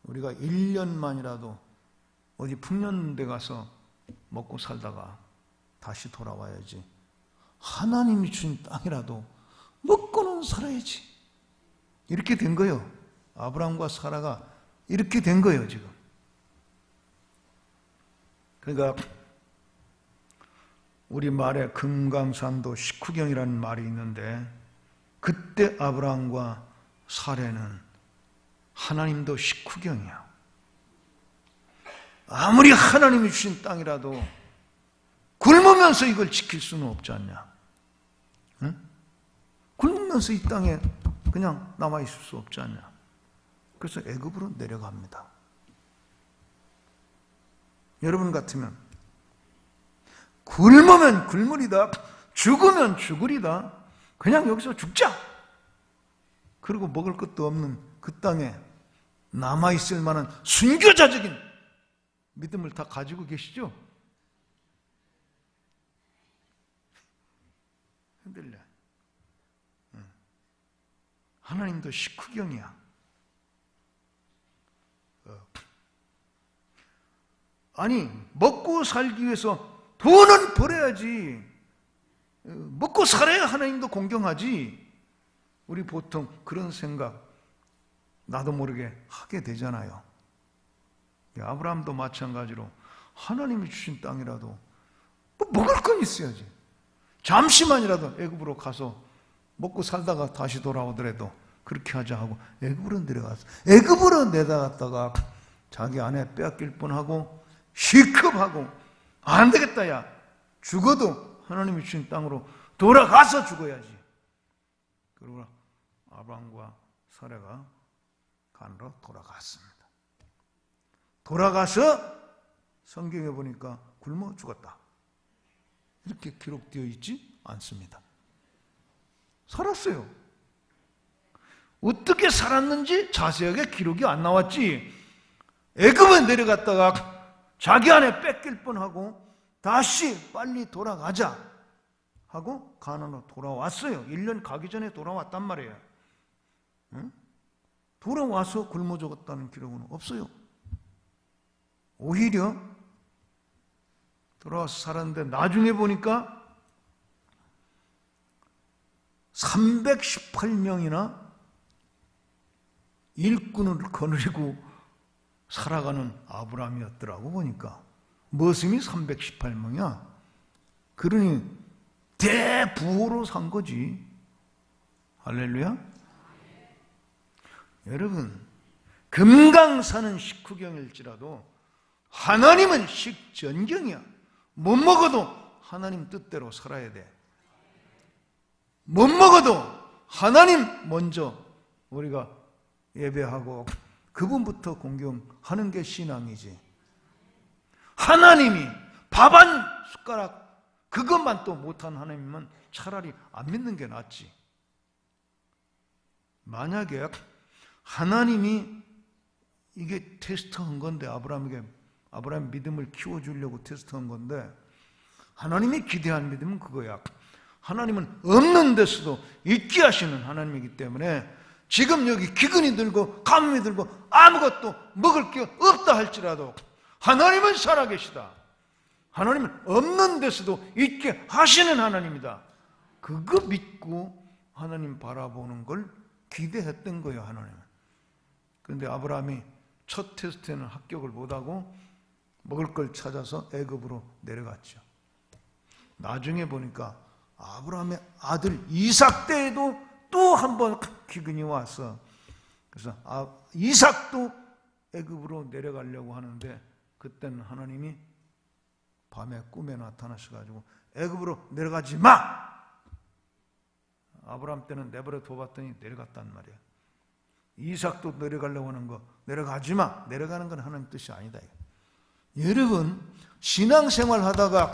우리가 1년만이라도 어디 풍년 데 가서 먹고 살다가 다시 돌아와야지. 하나님이 주신 땅이라도 먹고는 살아야지. 이렇게 된 거예요. 아브라함과 사라가 이렇게 된 거예요, 지금. 그러니까 우리 말에 금강산도 식후경이라는 말이 있는데, 그때 아브라함과 사라는 하나님도 식후경이야. 아무리 하나님이 주신 땅이라도 굶으면서 이걸 지킬 수는 없지 않냐? 응? 죽으면서 이 땅에 그냥 남아 있을 수 없지 않냐. 그래서 애굽으로 내려갑니다. 여러분 같으면 굶으면 굶으리다, 죽으면 죽으리다, 그냥 여기서 죽자. 그리고 먹을 것도 없는 그 땅에 남아있을 만한 순교자적인 믿음을 다 가지고 계시죠? 흔들려. 하나님도 식후경이야. 아니, 먹고 살기 위해서 돈은 벌어야지. 먹고 살아야 하나님도 공경하지. 우리 보통 그런 생각 나도 모르게 하게 되잖아요. 아브라함도 마찬가지로 하나님이 주신 땅이라도 뭐 먹을 건 있어야지. 잠시만이라도 애굽으로 가서 먹고 살다가 다시 돌아오더라도 그렇게 하자 하고 애굽으로 내려갔어. 애굽으로 내다갔다가 자기 아내 빼앗길 뻔하고 시급하고 안 되겠다, 야 죽어도 하나님이 주신 땅으로 돌아가서 죽어야지. 그러고 아브라함과 사라가 간으로 돌아갔습니다. 돌아가서 성경에 보니까 굶어 죽었다 이렇게 기록되어 있지 않습니다. 살았어요. 어떻게 살았는지 자세하게 기록이 안 나왔지. 애굽에 내려갔다가 자기 아내 뺏길 뻔하고 다시 빨리 돌아가자 하고 가나안으로 돌아왔어요. 1년 가기 전에 돌아왔단 말이에요. 응? 돌아와서 굶어 죽었다는 기록은 없어요. 오히려 돌아와서 살았는데 나중에 보니까 318명이나 일꾼을 거느리고 살아가는 아브라함이었더라고. 보니까 머슴이 318명이야. 그러니 대부호로 산 거지. 할렐루야. 여러분, 금강산은 식후경일지라도 하나님은 식전경이야. 못 먹어도 하나님 뜻대로 살아야 돼. 못 먹어도 하나님 먼저 우리가 예배하고 그분부터 공경하는 게 신앙이지. 하나님이 밥 한 숟가락 그것만 또 못한 하나님은 차라리 안 믿는 게 낫지. 만약에 하나님이 이게 테스트한 건데, 아브라함 믿음을 키워주려고 테스트한 건데, 하나님이 기대한 믿음은 그거야. 하나님은 없는 데서도 있게 하시는 하나님이기 때문에 지금 여기 기근이 들고 가뭄이 들고 아무것도 먹을 게 없다 할지라도 하나님은 살아계시다. 하나님은 없는 데서도 있게 하시는 하나님이다. 그거 믿고 하나님 바라보는 걸 기대했던 거예요, 하나님은. 그런데 아브라함이 첫 테스트에는 합격을 못하고 먹을 걸 찾아서 애굽으로 내려갔죠. 나중에 보니까 아브라함의 아들 이삭 때에도 또 한 번 기근이 왔어. 그래서 이삭도 애굽으로 내려가려고 하는데 그때는 하나님이 밤에 꿈에 나타나셔가지고 애굽으로 내려가지 마! 아브라함 때는 내버려 둬봤더니 내려갔단 말이야. 이삭도 내려가려고 하는 거 내려가지 마! 내려가는 건 하나님 뜻이 아니다. 여러분, 신앙생활 하다가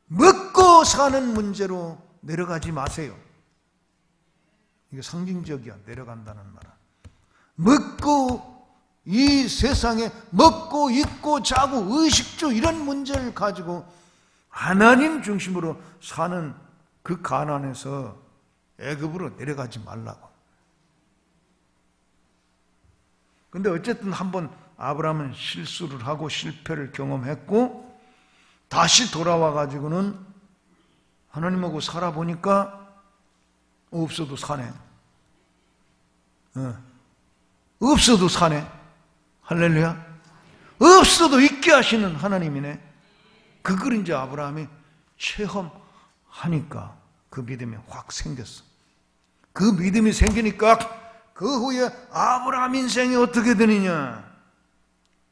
먹고 사는 문제로 내려가지 마세요. 이게 상징적이야, 내려간다는 말은. 먹고, 이 세상에 먹고 입고 자고 의식주 이런 문제를 가지고 하나님 중심으로 사는 그 가난에서 애굽으로 내려가지 말라고. 근데 어쨌든 한번 아브라함은 실수를 하고 실패를 경험했고 다시 돌아와 가지고는 하나님하고 살아보니까 없어도 사네. 없어도 사네. 할렐루야. 없어도 있게 하시는 하나님이네. 그걸 이제 아브라함이 체험하니까 그 믿음이 확 생겼어. 그 믿음이 생기니까 그 후에 아브라함 인생이 어떻게 되느냐,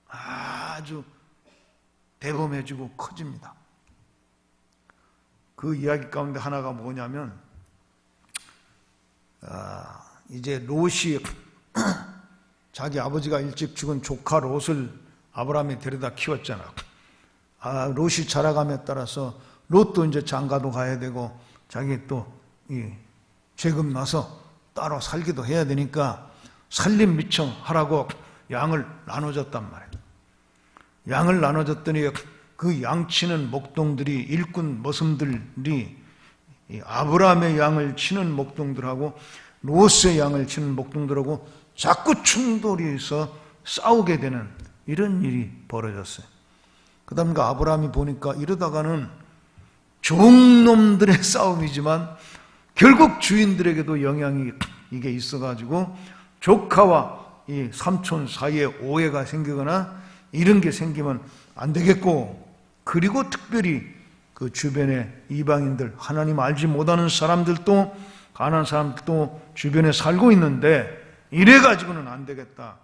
아주 대범해지고 커집니다. 그 이야기 가운데 하나가 뭐냐면 이제 롯이 자기 아버지가 일찍 죽은 조카 롯을 아브라함이 데려다 키웠잖아. 롯이 자라감에 따라서 롯도 이제 장가도 가야 되고 자기 또 죄금 나서 따로 살기도 해야 되니까 살림 미청 하라고 양을 나눠줬단 말이에요. 양을 나눠줬더니 그 양치는 목동들이 일꾼 머슴들이 아브라함의 양을 치는 목동들하고 롯의 양을 치는 목동들하고 자꾸 충돌이 있어 싸우게 되는 이런 일이 벌어졌어요. 그 다음 아브라함이 보니까 이러다가는 종놈들의 싸움이지만 결국 주인들에게도 영향이 이게 있어가지고 조카와 이 삼촌 사이에 오해가 생기거나 이런 게 생기면 안 되겠고, 그리고 특별히 그 주변의 이방인들, 하나님 알지 못하는 사람들도, 가난한 사람들도 주변에 살고 있는데 이래가지고는 안 되겠다.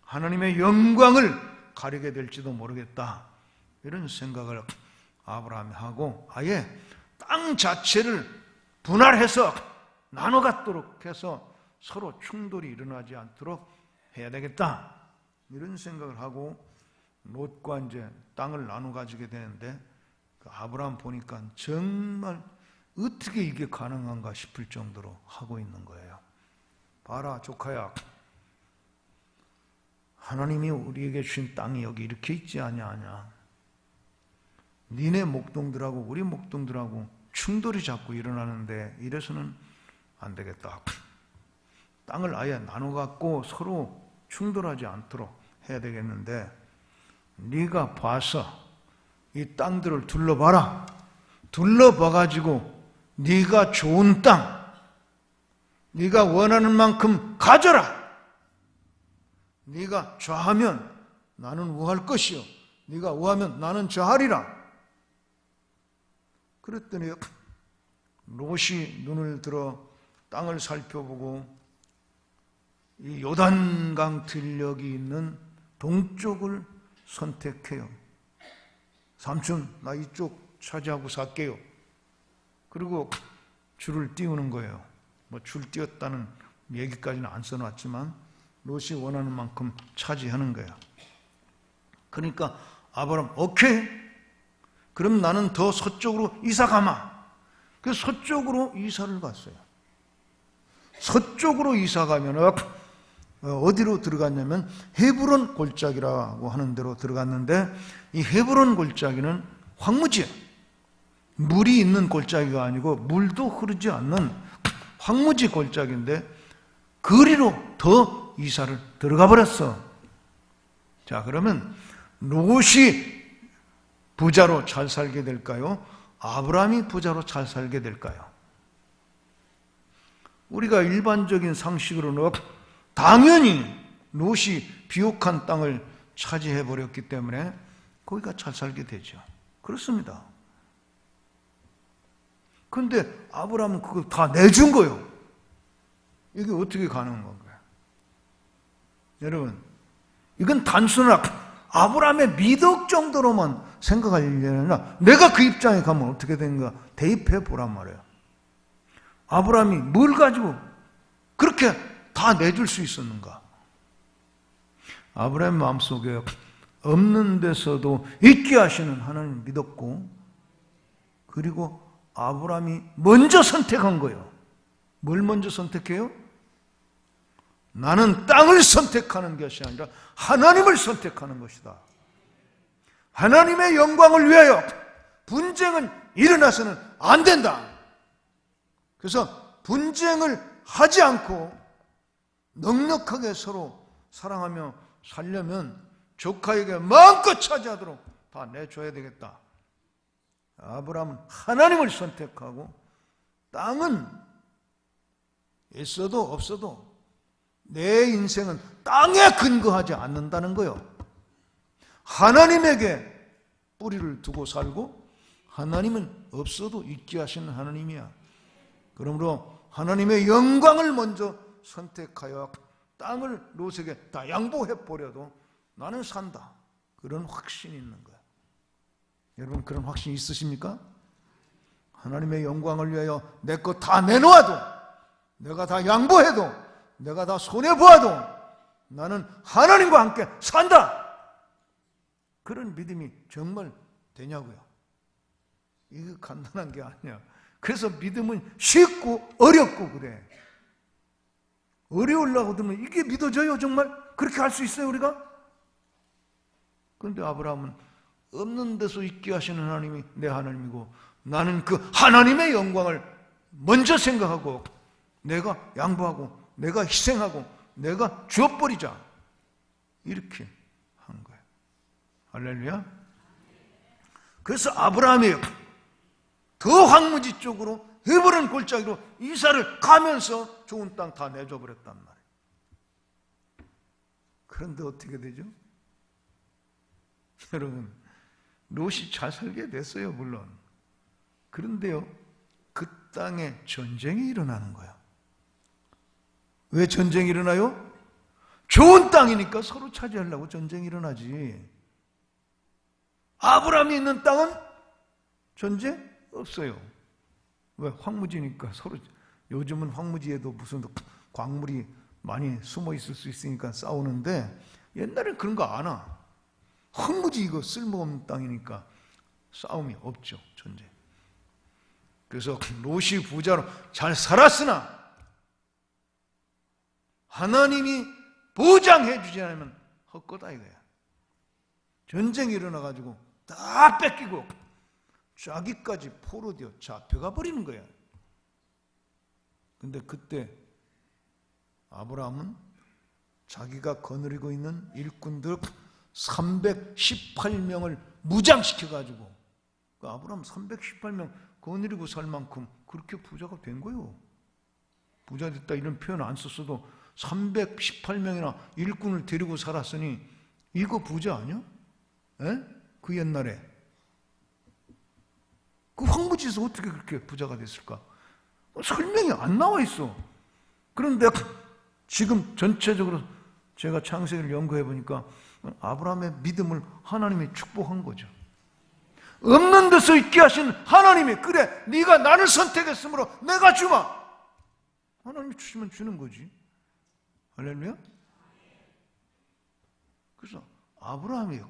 하나님의 영광을 가리게 될지도 모르겠다. 이런 생각을 아브라함이 하고 아예 땅 자체를 분할해서 나눠 갖도록 해서 서로 충돌이 일어나지 않도록 해야 되겠다. 이런 생각을 하고 롯과 이제 땅을 나눠 가지게 되는데 아브라함 보니까 정말 어떻게 이게 가능한가 싶을 정도로 하고 있는 거예요. 봐라 조카야, 하나님이 우리에게 주신 땅이 여기 이렇게 있지 아니하냐. 니네 목동들하고 우리 목동들하고 충돌이 자꾸 일어나는데 이래서는 안 되겠다. 땅을 아예 나눠 갖고 서로 충돌하지 않도록 해야 되겠는데 네가 봐서 이 땅들을 둘러봐라. 둘러봐가지고 네가 좋은 땅, 네가 원하는 만큼 가져라. 네가 좌하면 나는 우할 것이요, 네가 우하면 나는 좌하리라. 그랬더니 롯이 눈을 들어 땅을 살펴보고 이 요단강 들녘이 있는 동쪽을 선택해요. 삼촌, 나 이쪽 차지하고 살게요. 그리고 줄을 띄우는 거예요. 뭐 줄 띄웠다는 얘기까지는 안 써놨지만 롯이 원하는 만큼 차지하는 거야. 그러니까 아브라함, 오케이, 그럼 나는 더 서쪽으로 이사 가마. 그래서 서쪽으로 이사를 갔어요. 서쪽으로 이사 가면 어디로 들어갔냐면 헤브론 골짜기라고 하는 데로 들어갔는데, 이 헤브론 골짜기는 황무지예요. 물이 있는 골짜기가 아니고 물도 흐르지 않는 황무지 골짜기인데 그리로 더 이사를 들어가 버렸어. 자, 그러면 롯이 부자로 잘 살게 될까요? 아브라함이 부자로 잘 살게 될까요? 우리가 일반적인 상식으로는 당연히 롯이 비옥한 땅을 차지해 버렸기 때문에 거기가 잘 살게 되죠. 그렇습니다. 그런데 아브라함은 그걸 다 내준 거예요. 이게 어떻게 가능한 건가요? 여러분, 이건 단순한 아브라함의 미덕 정도로만 생각할 일이 아니라 내가 그 입장에 가면 어떻게 되는가 대입해 보란 말이에요. 아브라함이 뭘 가지고 그렇게 다 내줄 수 있었는가? 아브라함 마음속에 없는 데서도 있게 하시는 하나님 믿었고, 그리고 아브라함이 먼저 선택한 거예요. 뭘 먼저 선택해요? 나는 땅을 선택하는 것이 아니라 하나님을 선택하는 것이다. 하나님의 영광을 위하여 분쟁은 일어나서는 안 된다. 그래서 분쟁을 하지 않고 넉넉하게 서로 사랑하며 살려면 조카에게 마음껏 차지하도록 다 내줘야 되겠다. 아브라함은 하나님을 선택하고 땅은 있어도 없어도 내 인생은 땅에 근거하지 않는다는 거예요. 하나님에게 뿌리를 두고 살고 하나님은 없어도 있게 하시는 하나님이야. 그러므로 하나님의 영광을 먼저 선택하여 땅을 롯에게 다 양보해 버려도 나는 산다. 그런 확신이 있는 거야. 여러분, 그런 확신이 있으십니까? 하나님의 영광을 위하여 내 것 다 내놓아도 내가 다 양보해도, 내가 다 손해보아도 나는 하나님과 함께 산다. 그런 믿음이 정말 되냐고요. 이거 간단한 게 아니야. 그래서 믿음은 쉽고 어렵고 그래. 어려우려고 들으면 이게 믿어져요 정말? 그렇게 할 수 있어요 우리가? 그런데 아브라함은 없는 데서 있게 하시는 하나님이 내 하나님이고 나는 그 하나님의 영광을 먼저 생각하고 내가 양보하고 내가 희생하고 내가 주어버리자 이렇게 한 거예요. 할렐루야. 그래서 아브라함이 더 황무지 쪽으로 헤브론 골짜기로 이사를 가면서 좋은 땅 다 내줘버렸단 말이에요. 그런데 어떻게 되죠? 여러분, 롯이 잘 살게 됐어요 물론. 그런데요, 그 땅에 전쟁이 일어나는 거예요. 왜 전쟁이 일어나요? 좋은 땅이니까 서로 차지하려고 전쟁이 일어나지. 아브라함이 있는 땅은 전쟁 없어요. 왜? 황무지니까 서로. 요즘은 황무지에도 무슨 광물이 많이 숨어 있을 수 있으니까 싸우는데 옛날엔 그런 거 안 와. 황무지 이거 쓸모없는 땅이니까 싸움이 없죠. 전쟁. 그래서 롯이 부자로 잘 살았으나 하나님이 보장해 주지 않으면 헛거다 이거야. 전쟁이 일어나가지고 다 뺏기고 자기까지 포로 되어 잡혀가 버리는 거야. 근데 그때 아브라함은 자기가 거느리고 있는 일꾼들 318명을 무장시켜가지고 그 아브라함 318명 거느리고 살 만큼 그렇게 부자가 된 거예요. 부자 됐다 이런 표현 안 썼어도 318명이나 일꾼을 데리고 살았으니 이거 부자 아니야? 에? 그 옛날에 그 황무지에서 어떻게 그렇게 부자가 됐을까? 설명이 안 나와 있어. 그런데 지금 전체적으로 제가 창세기를 연구해 보니까 아브라함의 믿음을 하나님이 축복한 거죠. 없는 데서 있게 하신 하나님이 그래 네가 나를 선택했으므로 내가 주마. 하나님이 주시면 주는 거지. 할렐루야. 그래서 아브라함이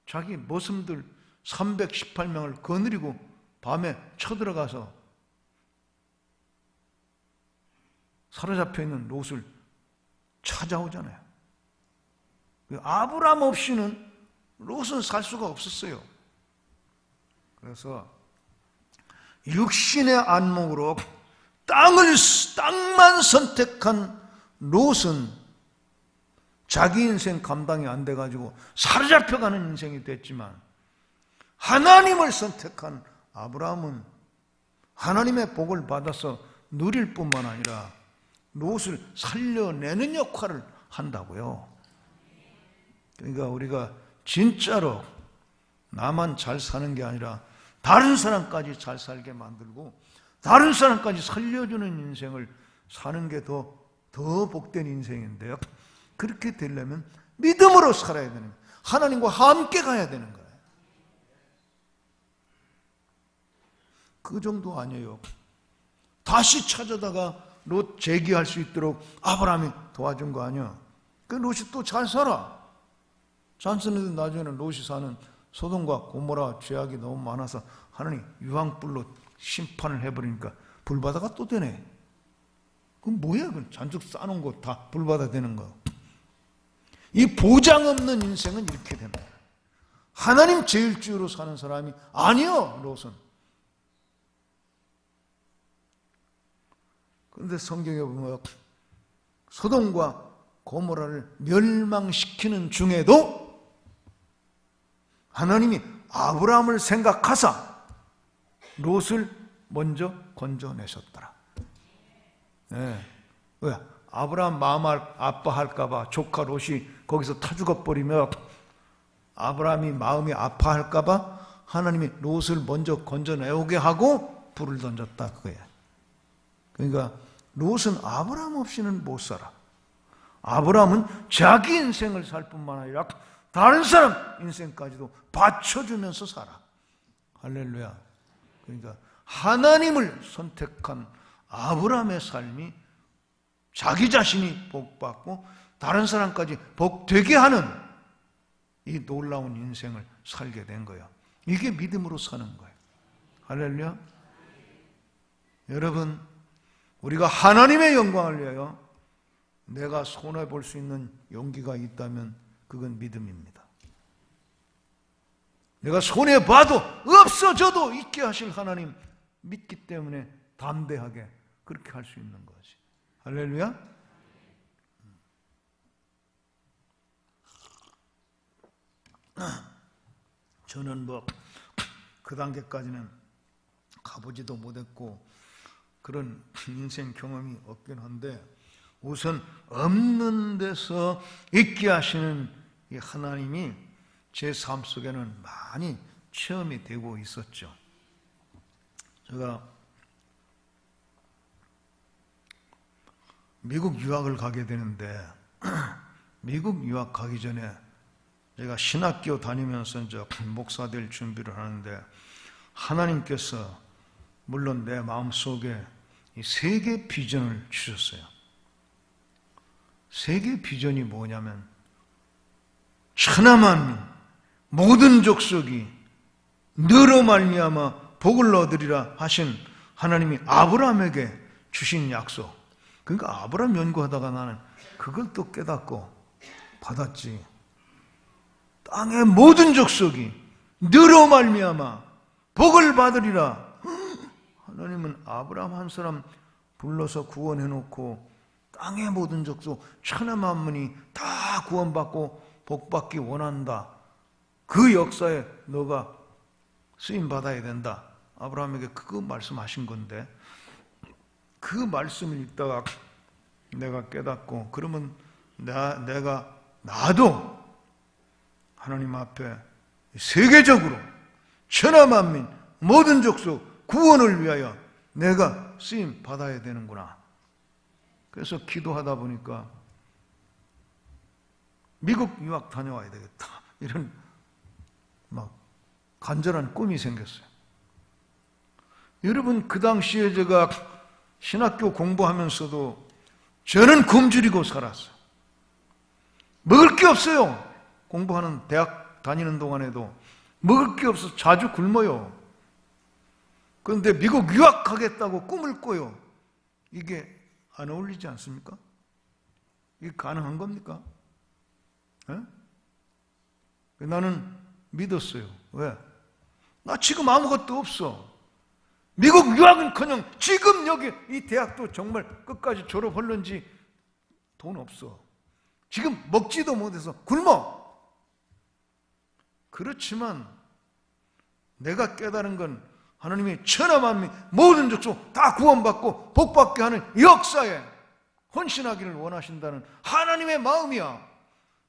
자기 모슴들 318명을 거느리고 밤에 쳐들어가서 사로잡혀 있는 롯을 찾아오잖아요. 아브라함 없이는 롯은 살 수가 없었어요. 그래서 육신의 안목으로 땅만 선택한 롯은 자기 인생 감당이 안 돼가지고 사로잡혀가는 인생이 됐지만 하나님을 선택한 아브라함은 하나님의 복을 받아서 누릴 뿐만 아니라 롯을 살려내는 역할을 한다고요. 그러니까 우리가 진짜로 나만 잘 사는 게 아니라 다른 사람까지 잘 살게 만들고 다른 사람까지 살려주는 인생을 사는 게 더 복된 인생인데요. 그렇게 되려면 믿음으로 살아야 되는 거예요. 하나님과 함께 가야 되는 거예요. 그 정도 아니에요. 다시 찾아다가 롯 재기할 수 있도록 아브라함이 도와준 거 아니야. 그 롯이 또 잘 살아. 잔슨은 나중에는 롯이 사는 소돔과 고모라 죄악이 너무 많아서 하나님 유황불로 심판을 해버리니까 불바다가 또 되네. 그럼 뭐야? 그 잔뜩 쌓아놓은 거 다 불바다 되는 거. 이 보장 없는 인생은 이렇게 된다. 하나님 제일주의로 사는 사람이 아니요, 롯은. 그런데 성경에 보면 소돔과 고모라를 멸망시키는 중에도 하나님이 아브라함을 생각하사 롯을 먼저 건져내셨더라. 네. 왜? 아브라함 마음 아파할까봐 조카 롯이 거기서 타 죽어버리면 아브라함이 마음이 아파할까봐 하나님이 롯을 먼저 건져내오게 하고 불을 던졌다 그거야. 그러니까 롯은 아브라함 없이는 못 살아. 아브라함은 자기 인생을 살 뿐만 아니라 다른 사람 인생까지도 받쳐주면서 살아. 할렐루야. 그러니까 하나님을 선택한 아브라함의 삶이 자기 자신이 복받고 다른 사람까지 복되게 하는 이 놀라운 인생을 살게 된 거예요. 이게 믿음으로 사는 거예요. 할렐루야. 여러분, 우리가 하나님의 영광을 위하여 내가 손해볼 수 있는 용기가 있다면 그건 믿음입니다. 내가 손해봐도 없어져도 있게 하실 하나님 믿기 때문에 담대하게 그렇게 할 수 있는 거지. 할렐루야. 저는 그 단계까지는 가보지도 못했고 그런 인생 경험이 없긴 한데 우선 없는 데서 있게 하시는 이 하나님이 제 삶 속에는 많이 체험이 되고 있었죠. 제가 미국 유학을 가게 되는데 미국 유학 가기 전에 제가 신학교 다니면서 이제 목사 될 준비를 하는데 하나님께서 물론 내 마음속에 이 세계 비전을 주셨어요. 세계 비전이 뭐냐면 천하만민 모든 족속이 너로 말미암아 복을 얻으리라 하신 하나님이 아브라함에게 주신 약속. 그러니까 아브라함 연구하다가 나는 그걸 또 깨닫고 받았지. 땅의 모든 족속이 너로 말미암아 복을 받으리라. 하나님은 아브라함 한 사람 불러서 구원해놓고 땅의 모든 족속 천하 만민이 다 구원받고 복받기 원한다. 그 역사에 너가 쓰임받아야 된다. 아브라함에게 그거 말씀하신 건데 그 말씀을 읽다가 내가 깨닫고 그러면 나도 하나님 앞에 세계적으로 천하 만민 모든 족속 구원을 위하여 내가 쓰임 받아야 되는구나. 그래서 기도하다 보니까 미국 유학 다녀와야 되겠다. 이런 막 간절한 꿈이 생겼어요. 여러분, 그 당시에 제가 신학교 공부하면서도 저는 굶주리고 살았어요. 먹을 게 없어요. 공부하는 대학 다니는 동안에도 먹을 게 없어서 자주 굶어요. 그런데 미국 유학 가겠다고 꿈을 꿔요. 이게 안 어울리지 않습니까? 이게 가능한 겁니까? 에? 나는 믿었어요. 왜? 나 지금 아무것도 없어. 미국 유학은커녕 지금 여기 이 대학도 정말 끝까지 졸업할런지 돈 없어. 지금 먹지도 못해서 굶어. 그렇지만 내가 깨달은 건 하나님이 천하 만민 모든 족속 다 구원받고 복받게 하는 역사에 헌신하기를 원하신다는 하나님의 마음이야.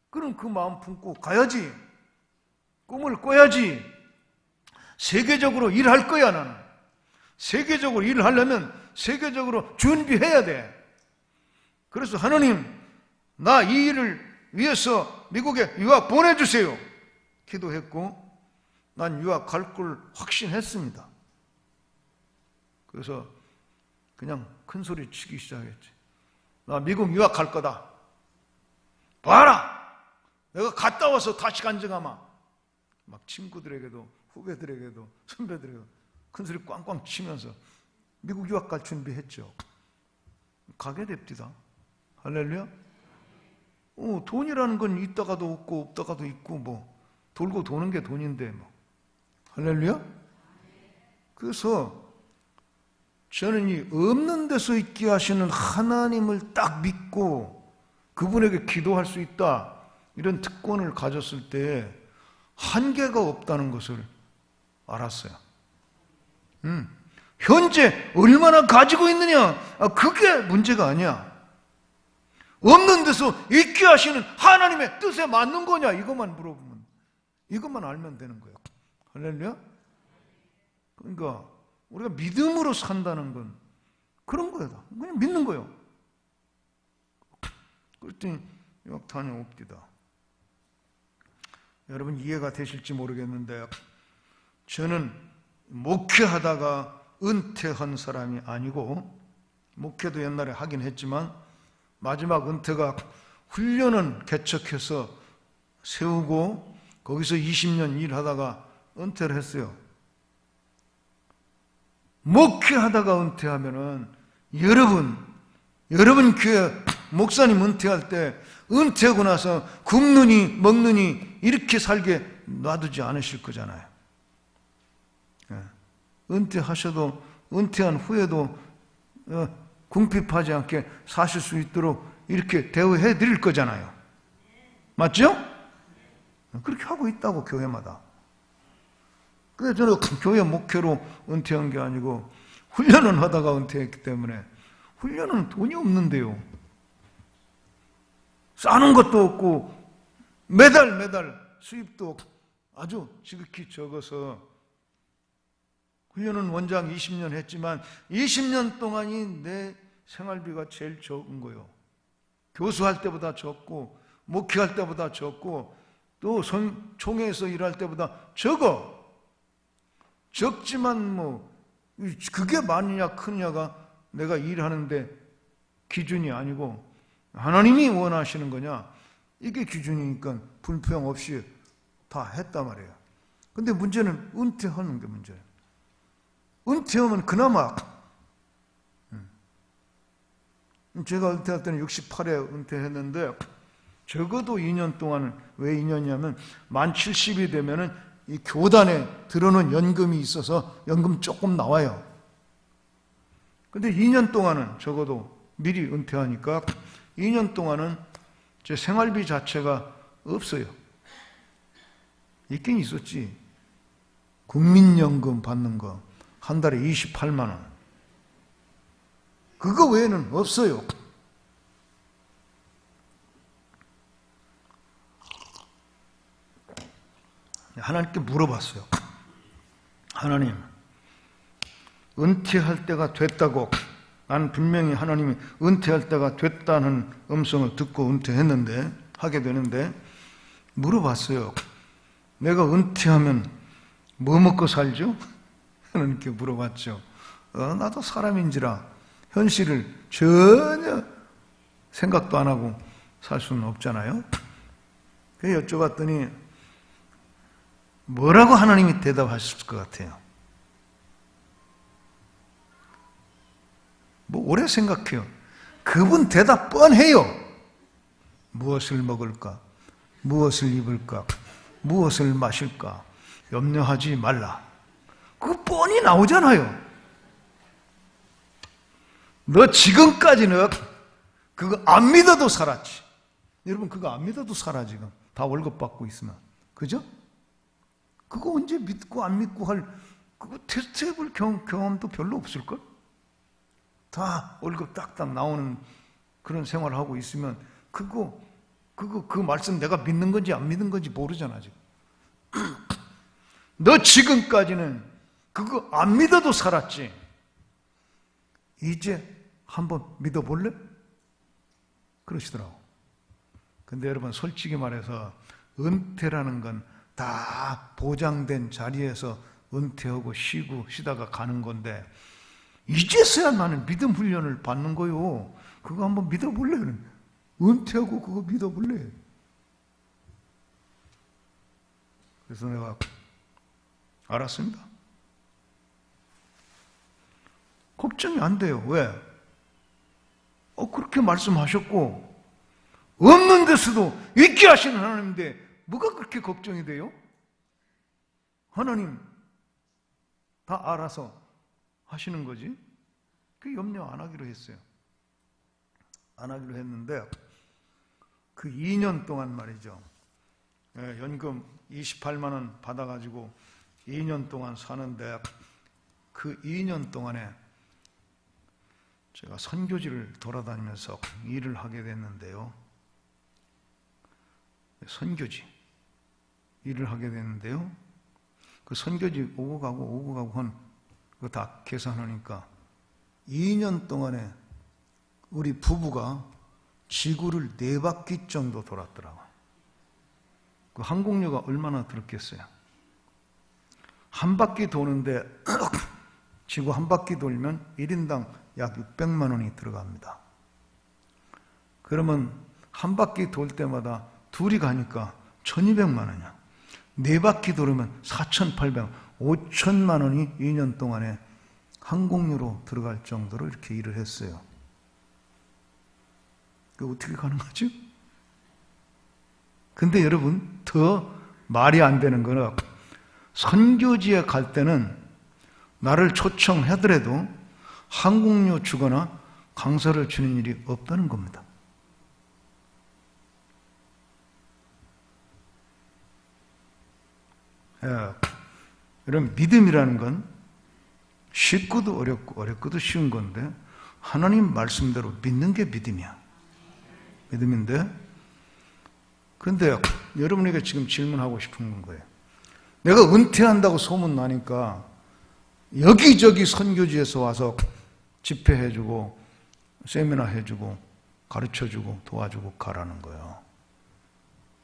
그럼 그 마음 품고 가야지. 꿈을 꿔야지. 세계적으로 일할 거야. 나는 세계적으로 일을 하려면 세계적으로 준비해야 돼. 그래서 하나님, 나 이 일을 위해서 미국에 유학 보내주세요. 기도했고 난 유학 갈 걸 확신했습니다. 그래서 그냥 큰 소리 치기 시작했지. 나 미국 유학 갈 거다. 봐라! 내가 갔다 와서 다시 간증하마. 막 친구들에게도 후배들에게도 선배들에게도 큰 소리 꽝꽝 치면서 미국 유학 갈 준비했죠. 가게 됩니다. 할렐루야. 돈이라는 건 있다가도 없고 없다가도 있고 뭐 돌고 도는 게 돈인데 뭐. 할렐루야. 그래서 저는 이 없는 데서 있게 하시는 하나님을 딱 믿고 그분에게 기도할 수 있다. 이런 특권을 가졌을 때 한계가 없다는 것을 알았어요. 현재 얼마나 가지고 있느냐, 그게 문제가 아니야. 없는 데서 있게 하시는 하나님의 뜻에 맞는 거냐, 이것만 물어보면, 이것만 알면 되는 거예요. 할렐루야? 그러니까 우리가 믿음으로 산다는 건 그런 거예요. 그냥 믿는 거예요. 그랬더니 유학 다녀옵디다. 여러분 이해가 되실지 모르겠는데 저는 목회하다가 은퇴한 사람이 아니고, 목회도 옛날에 하긴 했지만 마지막 은퇴가 훈련은 개척해서 세우고 거기서 20년 일하다가 은퇴를 했어요. 목회하다가 은퇴하면은 여러분 교회 목사님 은퇴할 때 은퇴하고 나서 굶느니 먹느니 이렇게 살게 놔두지 않으실 거잖아요. 은퇴하셔도 은퇴한 후에도 궁핍하지 않게 사실 수 있도록 이렇게 대우해 드릴 거잖아요. 맞죠? 그렇게 하고 있다고 교회마다. 그래서 저는 교회 목회로 은퇴한 게 아니고 훈련은 하다가 은퇴했기 때문에 훈련은 돈이 없는데요. 싸는 것도 없고 매달 수입도 아주 지극히 적어서 훈련은 원장 20년 했지만 20년 동안이 내 생활비가 제일 적은 거예요. 교수할 때보다 적고 목회할 때보다 적고 또 총회에서 일할 때보다 적어. 적지만 뭐 그게 많으냐 크냐가 내가 일하는데 기준이 아니고 하나님이 원하시는 거냐 이게 기준이니까 불평 없이 다 했단 말이에요. 근데 문제는 은퇴하는 게 문제예요. 은퇴하면 그나마 제가 은퇴할 때는 68에 은퇴했는데 적어도 2년 동안은 왜 2년이냐면 만 70이 되면은 이 교단에 들어오는 연금이 있어서 연금 조금 나와요. 근데 2년 동안은 적어도 미리 은퇴하니까 2년 동안은 제 생활비 자체가 없어요. 있긴 있었지. 국민연금 받는 거 한 달에 28만 원. 그거 외에는 없어요. 하나님께 물어봤어요. 하나님, 은퇴할 때가 됐다고, 나는 분명히 하나님이 은퇴할 때가 됐다는 음성을 듣고 은퇴했는데, 하게 되는데, 물어봤어요. 내가 은퇴하면 뭐 먹고 살죠? 하나님께 물어봤죠. 나도 사람인지라 현실을 전혀 생각도 안 하고 살 수는 없잖아요. 그래서 여쭤봤더니 뭐라고 하나님이 대답하셨을 것 같아요? 뭐 오래 생각해요. 그분 대답 뻔해요. 무엇을 먹을까? 무엇을 입을까? 무엇을 마실까? 염려하지 말라. 그거 뻔히 나오잖아요. 너 지금까지는 그거 안 믿어도 살았지. 여러분 그거 안 믿어도 살아 지금. 다 월급 받고 있으면. 그죠? 그거 언제 믿고 안 믿고 할 그거 테스트 해볼 경험도 별로 없을걸? 다 월급 딱딱 나오는 그런 생활을 하고 있으면 그 말씀 내가 믿는 건지 안 믿는 건지 모르잖아 지금. 너 지금까지는 그거 안 믿어도 살았지. 이제 한번 믿어볼래? 그러시더라고. 근데 여러분 솔직히 말해서 은퇴라는 건 다 보장된 자리에서 은퇴하고 쉬다가 가는 건데 이제서야 나는 믿음 훈련을 받는 거요. 그거 한번 믿어볼래? 은퇴하고 그거 믿어볼래? 그래서 내가 알았습니다. 걱정이 안 돼요. 왜? 그렇게 말씀하셨고 없는 데서도 있게 하시는 하나님인데 뭐가 그렇게 걱정이 돼요? 하나님 다 알아서 하시는 거지. 그 염려 안 하기로 했어요. 안 하기로 했는데 그 2년 동안 말이죠. 연금 28만 원 받아가지고 2년 동안 사는데 그 2년 동안에 제가 선교지를 돌아다니면서 일을 하게 됐는데요. 선교지 일을 하게 됐는데요. 그 선교지 오고 가고 한 그거 다 계산하니까 2년 동안에 우리 부부가 지구를 4바퀴 정도 돌았더라고요. 그 항공료가 얼마나 들었겠어요? 한 바퀴 도는데 지구 한 바퀴 돌면 1인당 약 600만 원이 들어갑니다. 그러면 한 바퀴 돌 때마다 둘이 가니까 1200만 원이야. 네 바퀴 돌으면 4800만 원, 5천만 원이 2년 동안에 항공료로 들어갈 정도로 이렇게 일을 했어요. 그게 어떻게 가능하지? 근데 여러분, 더 말이 안 되는 거는 선교지에 갈 때는 나를 초청하더라도 항공료 주거나 강사를 주는 일이 없다는 겁니다. 이런 믿음이라는 건 쉽고도 어렵고 어렵고도 쉬운 건데 하나님 말씀대로 믿는 게 믿음이야. 믿음인데 근데 여러분에게 지금 질문하고 싶은 거예요. 내가 은퇴한다고 소문나니까 여기저기 선교지에서 와서 집회해주고 세미나 해주고 가르쳐주고 도와주고 가라는 거예요.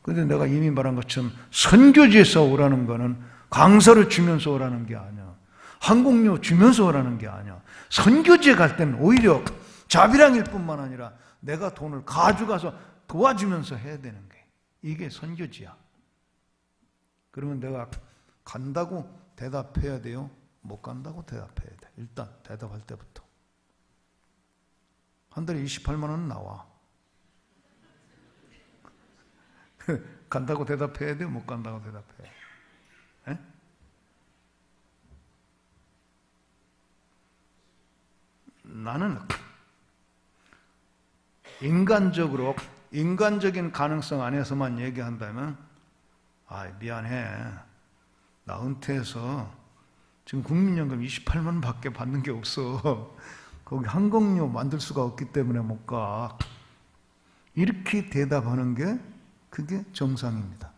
근데 내가 이미 말한 것처럼 선교지에서 오라는 거는 강사를 주면서 오라는 게 아니야. 항공료 주면서 오라는 게 아니야. 선교지에 갈 때는 오히려 자비랑일 뿐만 아니라 내가 돈을 가져가서 도와주면서 해야 되는 게 이게 선교지야. 그러면 내가 간다고 대답해야 돼요? 못 간다고 대답해야 돼. 일단 대답할 때부터. 한 달에 28만 원은 나와. 간다고 대답해야 돼? 못 간다고 대답해야 돼? 나는 인간적인 가능성 안에서만 얘기한다면 미안해. 나 은퇴해서 지금 국민연금 28만 원 밖에 받는 게 없어. 거기 항공료 만들 수가 없기 때문에 못 가. 이렇게 대답하는 게 그게 정상입니다.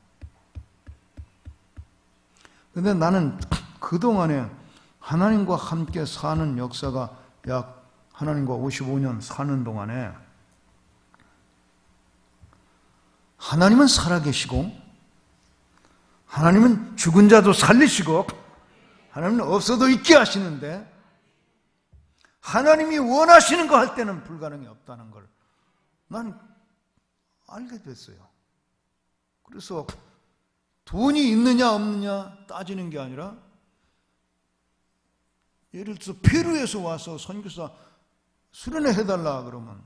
근데 나는 그동안에 하나님과 함께 사는 역사가 약 하나님과 55년 사는 동안에 하나님은 살아계시고 하나님은 죽은 자도 살리시고 하나님은 없어도 있게 하시는데 하나님이 원하시는 거 할 때는 불가능이 없다는 걸 난 알게 됐어요. 그래서 돈이 있느냐 없느냐 따지는 게 아니라 예를 들어서 페루에서 와서 선교사 수련회 해달라 그러면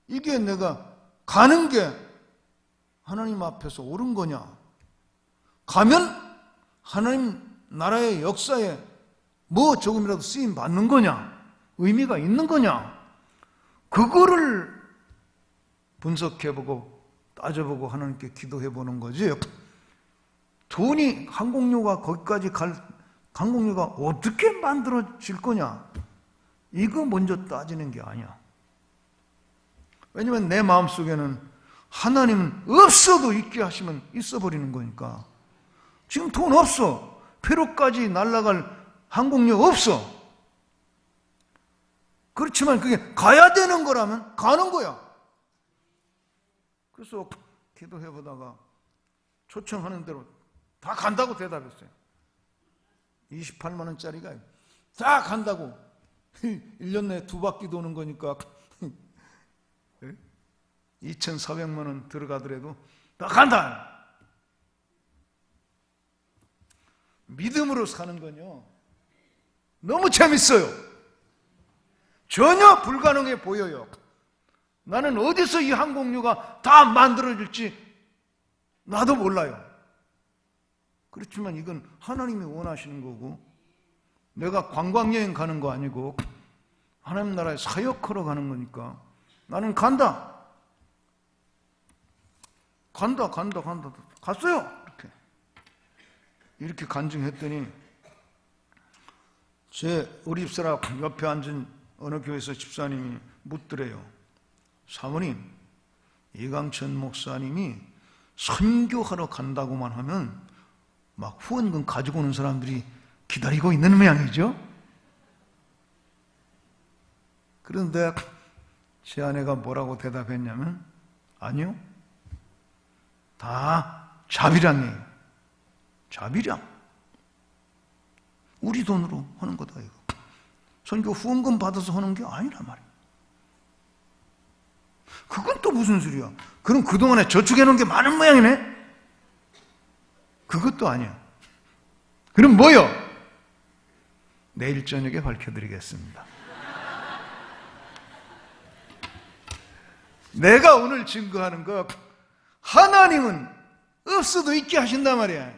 이게 내가 가는 게 하나님 앞에서 옳은 거냐? 가면 하나님 나라의 역사에 뭐 조금이라도 쓰임 받는 거냐? 의미가 있는 거냐? 그거를 분석해보고 따져보고 하나님께 기도해보는 거지. 돈이 항공료가 거기까지 갈 항공료가 어떻게 만들어질 거냐? 이거 먼저 따지는 게 아니야. 왜냐면 내 마음속에는 하나님은 없어도 있게 하시면 있어버리는 거니까. 지금 돈 없어. 페루까지 날아갈 항공료 없어. 그렇지만 그게 가야 되는 거라면 가는 거야. 그래서 기도해보다가 초청하는 대로 다 간다고 대답했어요. 28만 원짜리가 다 간다고. 1년 내에 2바퀴 도는 거니까 2,400만 원 들어가더라도 다 간다. 믿음으로 사는 건요 너무 재밌어요. 전혀 불가능해 보여요. 나는 어디서 이 항공료가 다 만들어질지 나도 몰라요. 그렇지만 이건 하나님이 원하시는 거고 내가 관광여행 가는 거 아니고 하나님 나라에 사역하러 가는 거니까 나는 간다. 갔어요. 이렇게 간증했더니 우리 집사람 옆에 앉은 어느 교회에서 집사님이 묻더래요. 사모님, 이강천 목사님이 선교하러 간다고만 하면 막 후원금 가지고 오는 사람들이 기다리고 있는 모양이죠. 그런데 제 아내가 뭐라고 대답했냐면 아니요, 다 자비량이에요. 자비량. 우리 돈으로 하는 거다 이거. 선교 후원금 받아서 하는 게 아니란 말이에요. 그건 또 무슨 소리야? 그럼 그동안에 저축해 놓은 게 많은 모양이네? 그것도 아니야. 그럼 뭐요? 내일 저녁에 밝혀드리겠습니다. 내가 오늘 증거하는 거, 하나님은 없어도 있게 하신단 말이야.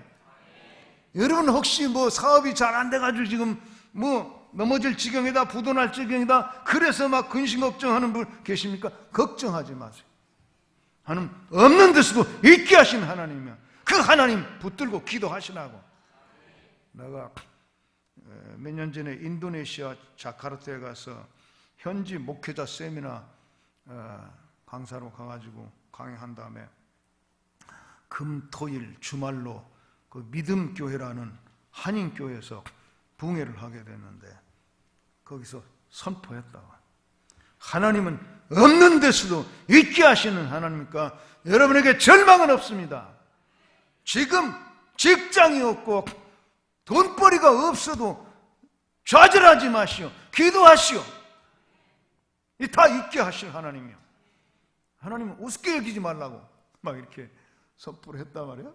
여러분 혹시 뭐 사업이 잘 안 돼가지고 지금 뭐 넘어질 지경이다, 부도날 지경이다, 그래서 막 근심 걱정하는 분 계십니까? 걱정하지 마세요. 하나님 없는 데서도 있게 하신 하나님이야. 그 하나님 붙들고 기도하시라고. 내가 몇 년 전에 인도네시아 자카르타에 가서 현지 목회자 세미나 강사로 가가지고 강의한 다음에 금, 토일, 주말로 그 믿음교회라는 한인교회에서 붕회를 하게 됐는데 거기서 선포했다고. 하나님은 없는 데서도 있게 하시는 하나님이니까 여러분에게 절망은 없습니다. 지금 직장이 없고 돈벌이가 없어도 좌절하지 마시오. 기도하시오. 이 다 있게 하실 하나님이요. 하나님은 우습게 여기지 말라고 막 이렇게 선포를 했단 말이야.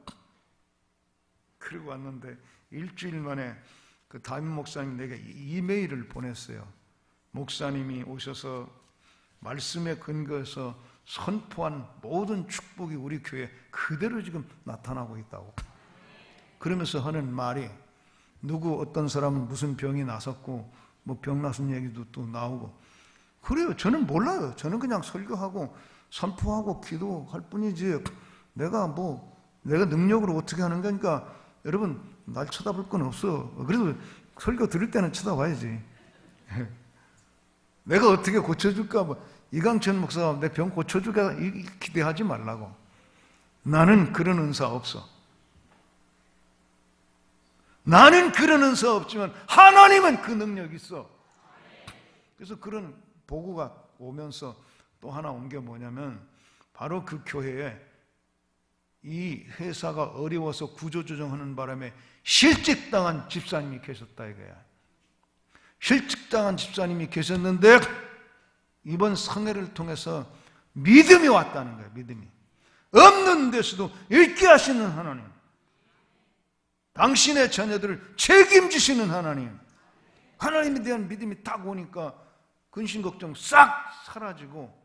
그리고 왔는데 일주일 만에 그 담임 목사님 내게 이메일을 보냈어요. 목사님이 오셔서 말씀에 근거해서 선포한 모든 축복이 우리 교회에 그대로 지금 나타나고 있다고. 그러면서 하는 말이 누구 어떤 사람은 무슨 병이 났었고 뭐 병 났은 얘기도 또 나오고 그래요. 저는 몰라요. 저는 그냥 설교하고 선포하고 기도할 뿐이지 내가 능력으로 어떻게 하는 거니까 여러분 날 쳐다볼 건 없어. 그래도 설교 들을 때는 쳐다봐야지. 내가 어떻게 고쳐줄까? 이강천 목사가 내 병 고쳐줄까? 기대하지 말라고. 나는 그런 은사 없어. 나는 그런 은사 없지만 하나님은 그 능력이 있어. 그래서 그런 보고가 오면서 또 하나 온 게 뭐냐면 바로 그 교회에 이 회사가 어려워서 구조조정하는 바람에 실직당한 집사님이 계셨다 이거야. 실직당한 집사님이 계셨는데 이번 성회를 통해서 믿음이 왔다는 거예요. 믿음이. 없는 데서도 있게 하시는 하나님, 당신의 자녀들을 책임지시는 하나님, 하나님에 대한 믿음이 딱 오니까 근심 걱정 싹 사라지고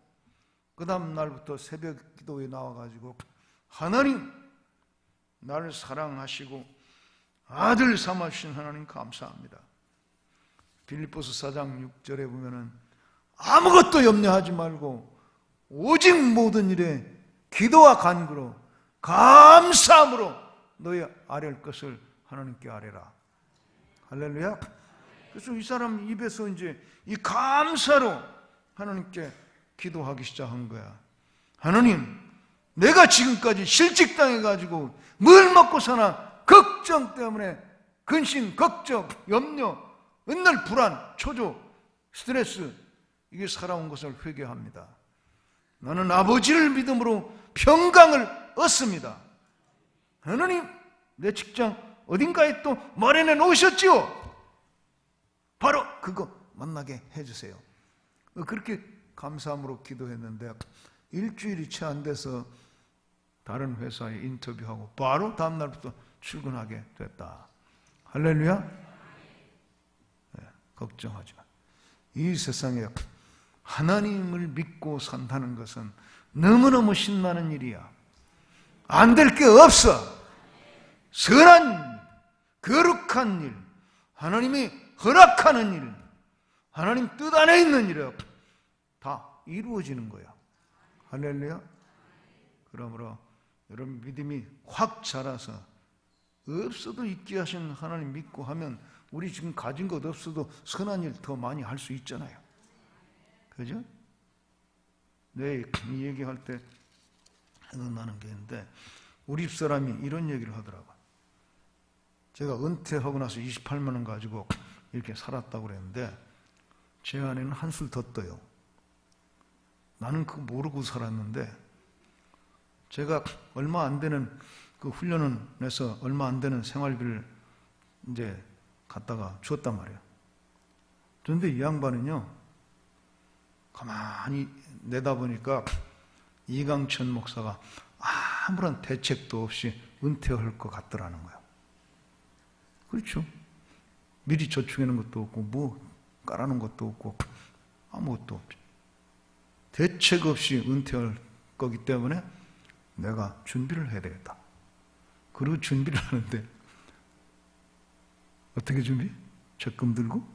그 다음 날부터 새벽 기도에 나와가지고 하나님 나를 사랑하시고 아들 삼아주신 하나님 감사합니다. 빌립보서 4장 6절에 보면은 아무것도 염려하지 말고 오직 모든 일에 기도와 간구로 감사함으로 너희 아뢰할 것을 하나님께 아뢰라. 할렐루야. 그래서 이 사람 입에서 이제 이 감사로 하나님께 기도하기 시작한 거야. 하나님, 내가 지금까지 실직당해가지고 뭘 먹고 사나 걱정 때문에 근심, 걱정, 염려, 맨날 불안, 초조, 스트레스 이게 살아온 것을 회개합니다. 나는 아버지를 믿음으로 평강을 얻습니다. 하나님, 내 직장 어딘가에 또 마련해 놓으셨지요? 바로 그거 만나게 해주세요. 그렇게 감사함으로 기도했는데 일주일이 채 안 돼서 다른 회사에 인터뷰하고 바로 다음 날부터 출근하게 됐다. 할렐루야. 네, 걱정하지 마. 이 세상에 하나님을 믿고 산다는 것은 너무너무 신나는 일이야. 안 될 게 없어. 선한 일, 거룩한 일, 하나님이 허락하는 일, 하나님 뜻 안에 있는 일이 다 이루어지는 거야. 할렐루야. 그러므로 여러분 믿음이 확 자라서 없어도 있게 하신 하나님 믿고 하면 우리 지금 가진 것 없어도 선한 일 더 많이 할 수 있잖아요. 그죠? 네, 이 얘기할 때 생각나는 게 있는데 우리 집사람이 이런 얘기를 하더라고요. 제가 은퇴하고 나서 28만 원 가지고 이렇게 살았다고 그랬는데 제 아내는 한술 더 떠요. 나는 그거 모르고 살았는데 제가 얼마 안 되는 그 훈련을 내서 얼마 안 되는 생활비를 이제 갖다가 줬단 말이에요. 그런데 이 양반은요 가만히 내다보니까 이강천 목사가 아무런 대책도 없이 은퇴할 것 같더라는 거예요. 그렇죠. 미리 저축해놓은 것도 없고 뭐 깔아놓은 것도 없고 아무것도 없죠. 대책 없이 은퇴할 거기 때문에 내가 준비를 해야 되겠다. 그리고 준비를 하는데 어떻게 준비? 적금 들고?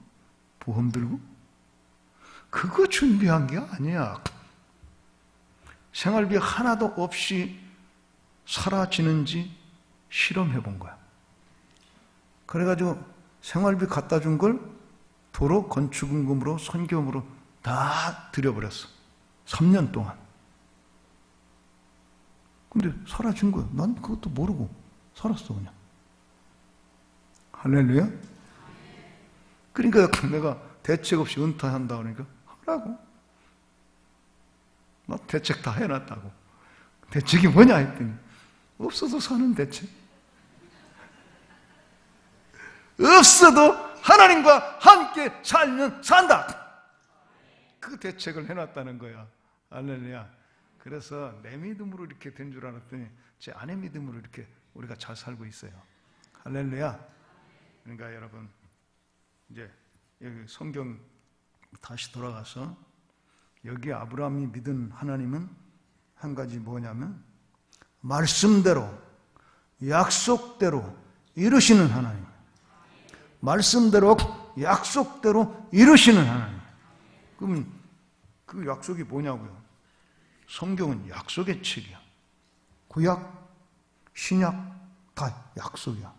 보험 들고? 그거 준비한 게 아니야. 생활비 하나도 없이 사라지는지 실험해 본 거야. 그래가지고 생활비 갖다 준 걸 도로 건축금으로 선교금으로 다 들여버렸어. 3년 동안. 근데 사라진 거야. 난 그것도 모르고 살았어 그냥. 할렐루야. 그러니까 내가 대책 없이 은퇴한다 그러니까 하라고. 나 대책 다 해놨다고. 대책이 뭐냐 했더니 없어도 사는 대책. 없어도 하나님과 함께 살면 산다. 그 대책을 해놨다는 거야. 할렐루야. 그래서 내 믿음으로 이렇게 된 줄 알았더니 제 아내 믿음으로 이렇게 우리가 잘 살고 있어요. 할렐루야. 그러니까 여러분 이제 여기 성경 다시 돌아가서 여기 아브라함이 믿은 하나님은 한 가지 뭐냐면 말씀대로 약속대로 이루시는 하나님. 말씀대로 약속대로 이루시는 하나님. 그러면 그 약속이 뭐냐고요? 성경은 약속의 책이야. 구약, 신약 다 약속이야.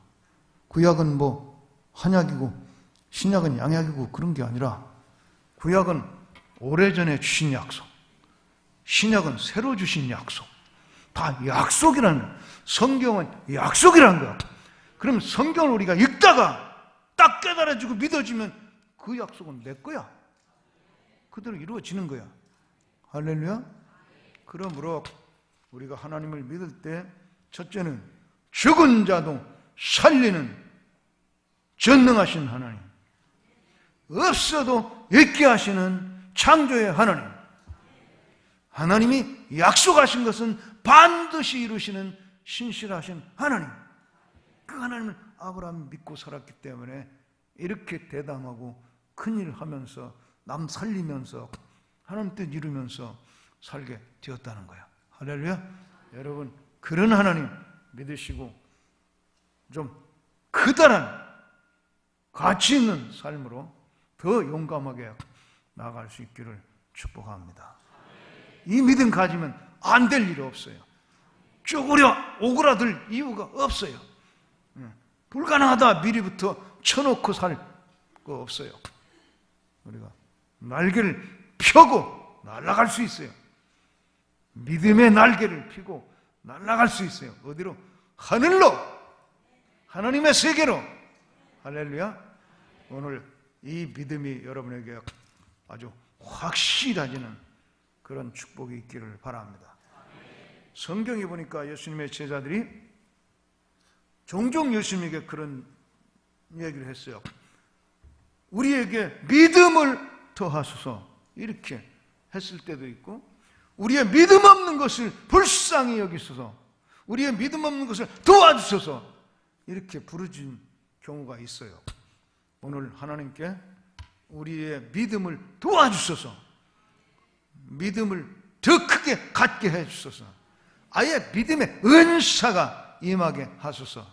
구약은 뭐 한약이고 신약은 양약이고 그런 게 아니라 구약은 오래전에 주신 약속, 신약은 새로 주신 약속. 다 약속이라는 거야. 성경은 약속이라는 거야. 그럼 성경을 우리가 읽다가 딱 깨달아지고 믿어지면 그 약속은 내 거야. 그대로 이루어지는 거야. 할렐루야. 그러므로 우리가 하나님을 믿을 때 첫째는 죽은 자도 살리는 전능하신 하나님, 없어도 있게 하시는 창조의 하나님, 하나님이 약속하신 것은 반드시 이루시는 신실하신 하나님. 그 하나님을 아브라함이 믿고 살았기 때문에 이렇게 대담하고 큰일을 하면서 남 살리면서 하나님 뜻 이루면서 살게 되었다는 거야. 할렐루야. 여러분 그런 하나님 믿으시고 좀 크다란 가치 있는 삶으로 더 용감하게 나아갈 수 있기를 축복합니다. 이 믿음 가지면 안 될 일이 없어요. 쪼그려 오그라들 이유가 없어요. 불가능하다 미리부터 쳐놓고 살 거 없어요. 우리가 날개를 펴고 날아갈 수 있어요. 믿음의 날개를 펴고 날아갈 수 있어요. 어디로? 하늘로, 하나님의 세계로. 할렐루야. 오늘 이 믿음이 여러분에게 아주 확실해지는 그런 축복이 있기를 바랍니다. 성경에 보니까 예수님의 제자들이 종종 예수님에게 그런 얘기를 했어요. 우리에게 믿음을 더하소서 이렇게 했을 때도 있고, 우리의 믿음 없는 것을 불쌍히 여기소서, 우리의 믿음 없는 것을 도와주소서 이렇게 부르짖은 경우가 있어요. 오늘 하나님께 우리의 믿음을 도와주소서, 믿음을 더 크게 갖게 해주소서, 아예 믿음의 은사가 임하게 하소서.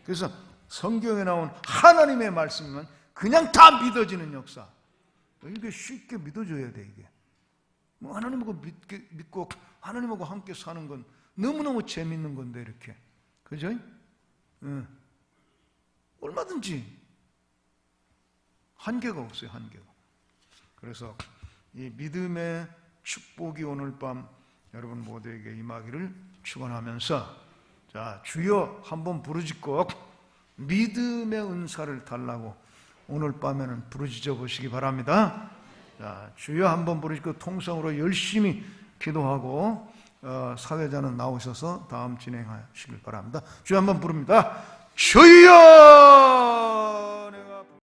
그래서 성경에 나온 하나님의 말씀은 그냥 다 믿어지는 역사. 이게 쉽게 믿어져야 돼. 이게 뭐 하나님하고 믿고 하나님하고 함께 사는 건 너무너무 재밌는 건데 이렇게, 그죠? 얼마든지 한계가 없어요. 한계가. 그래서 이 믿음의 축복이 오늘 밤 여러분 모두에게 임하기를 축원하면서, 자, 주여 한번 부르짖고 믿음의 은사를 달라고 오늘 밤에는 부르짖어 보시기 바랍니다. 자, 주여 한번 부르짖고 통성으로 열심히 기도하고 사회자는 나오셔서 다음 진행하시길 바랍니다. 주여 한번 부릅니다. 주여!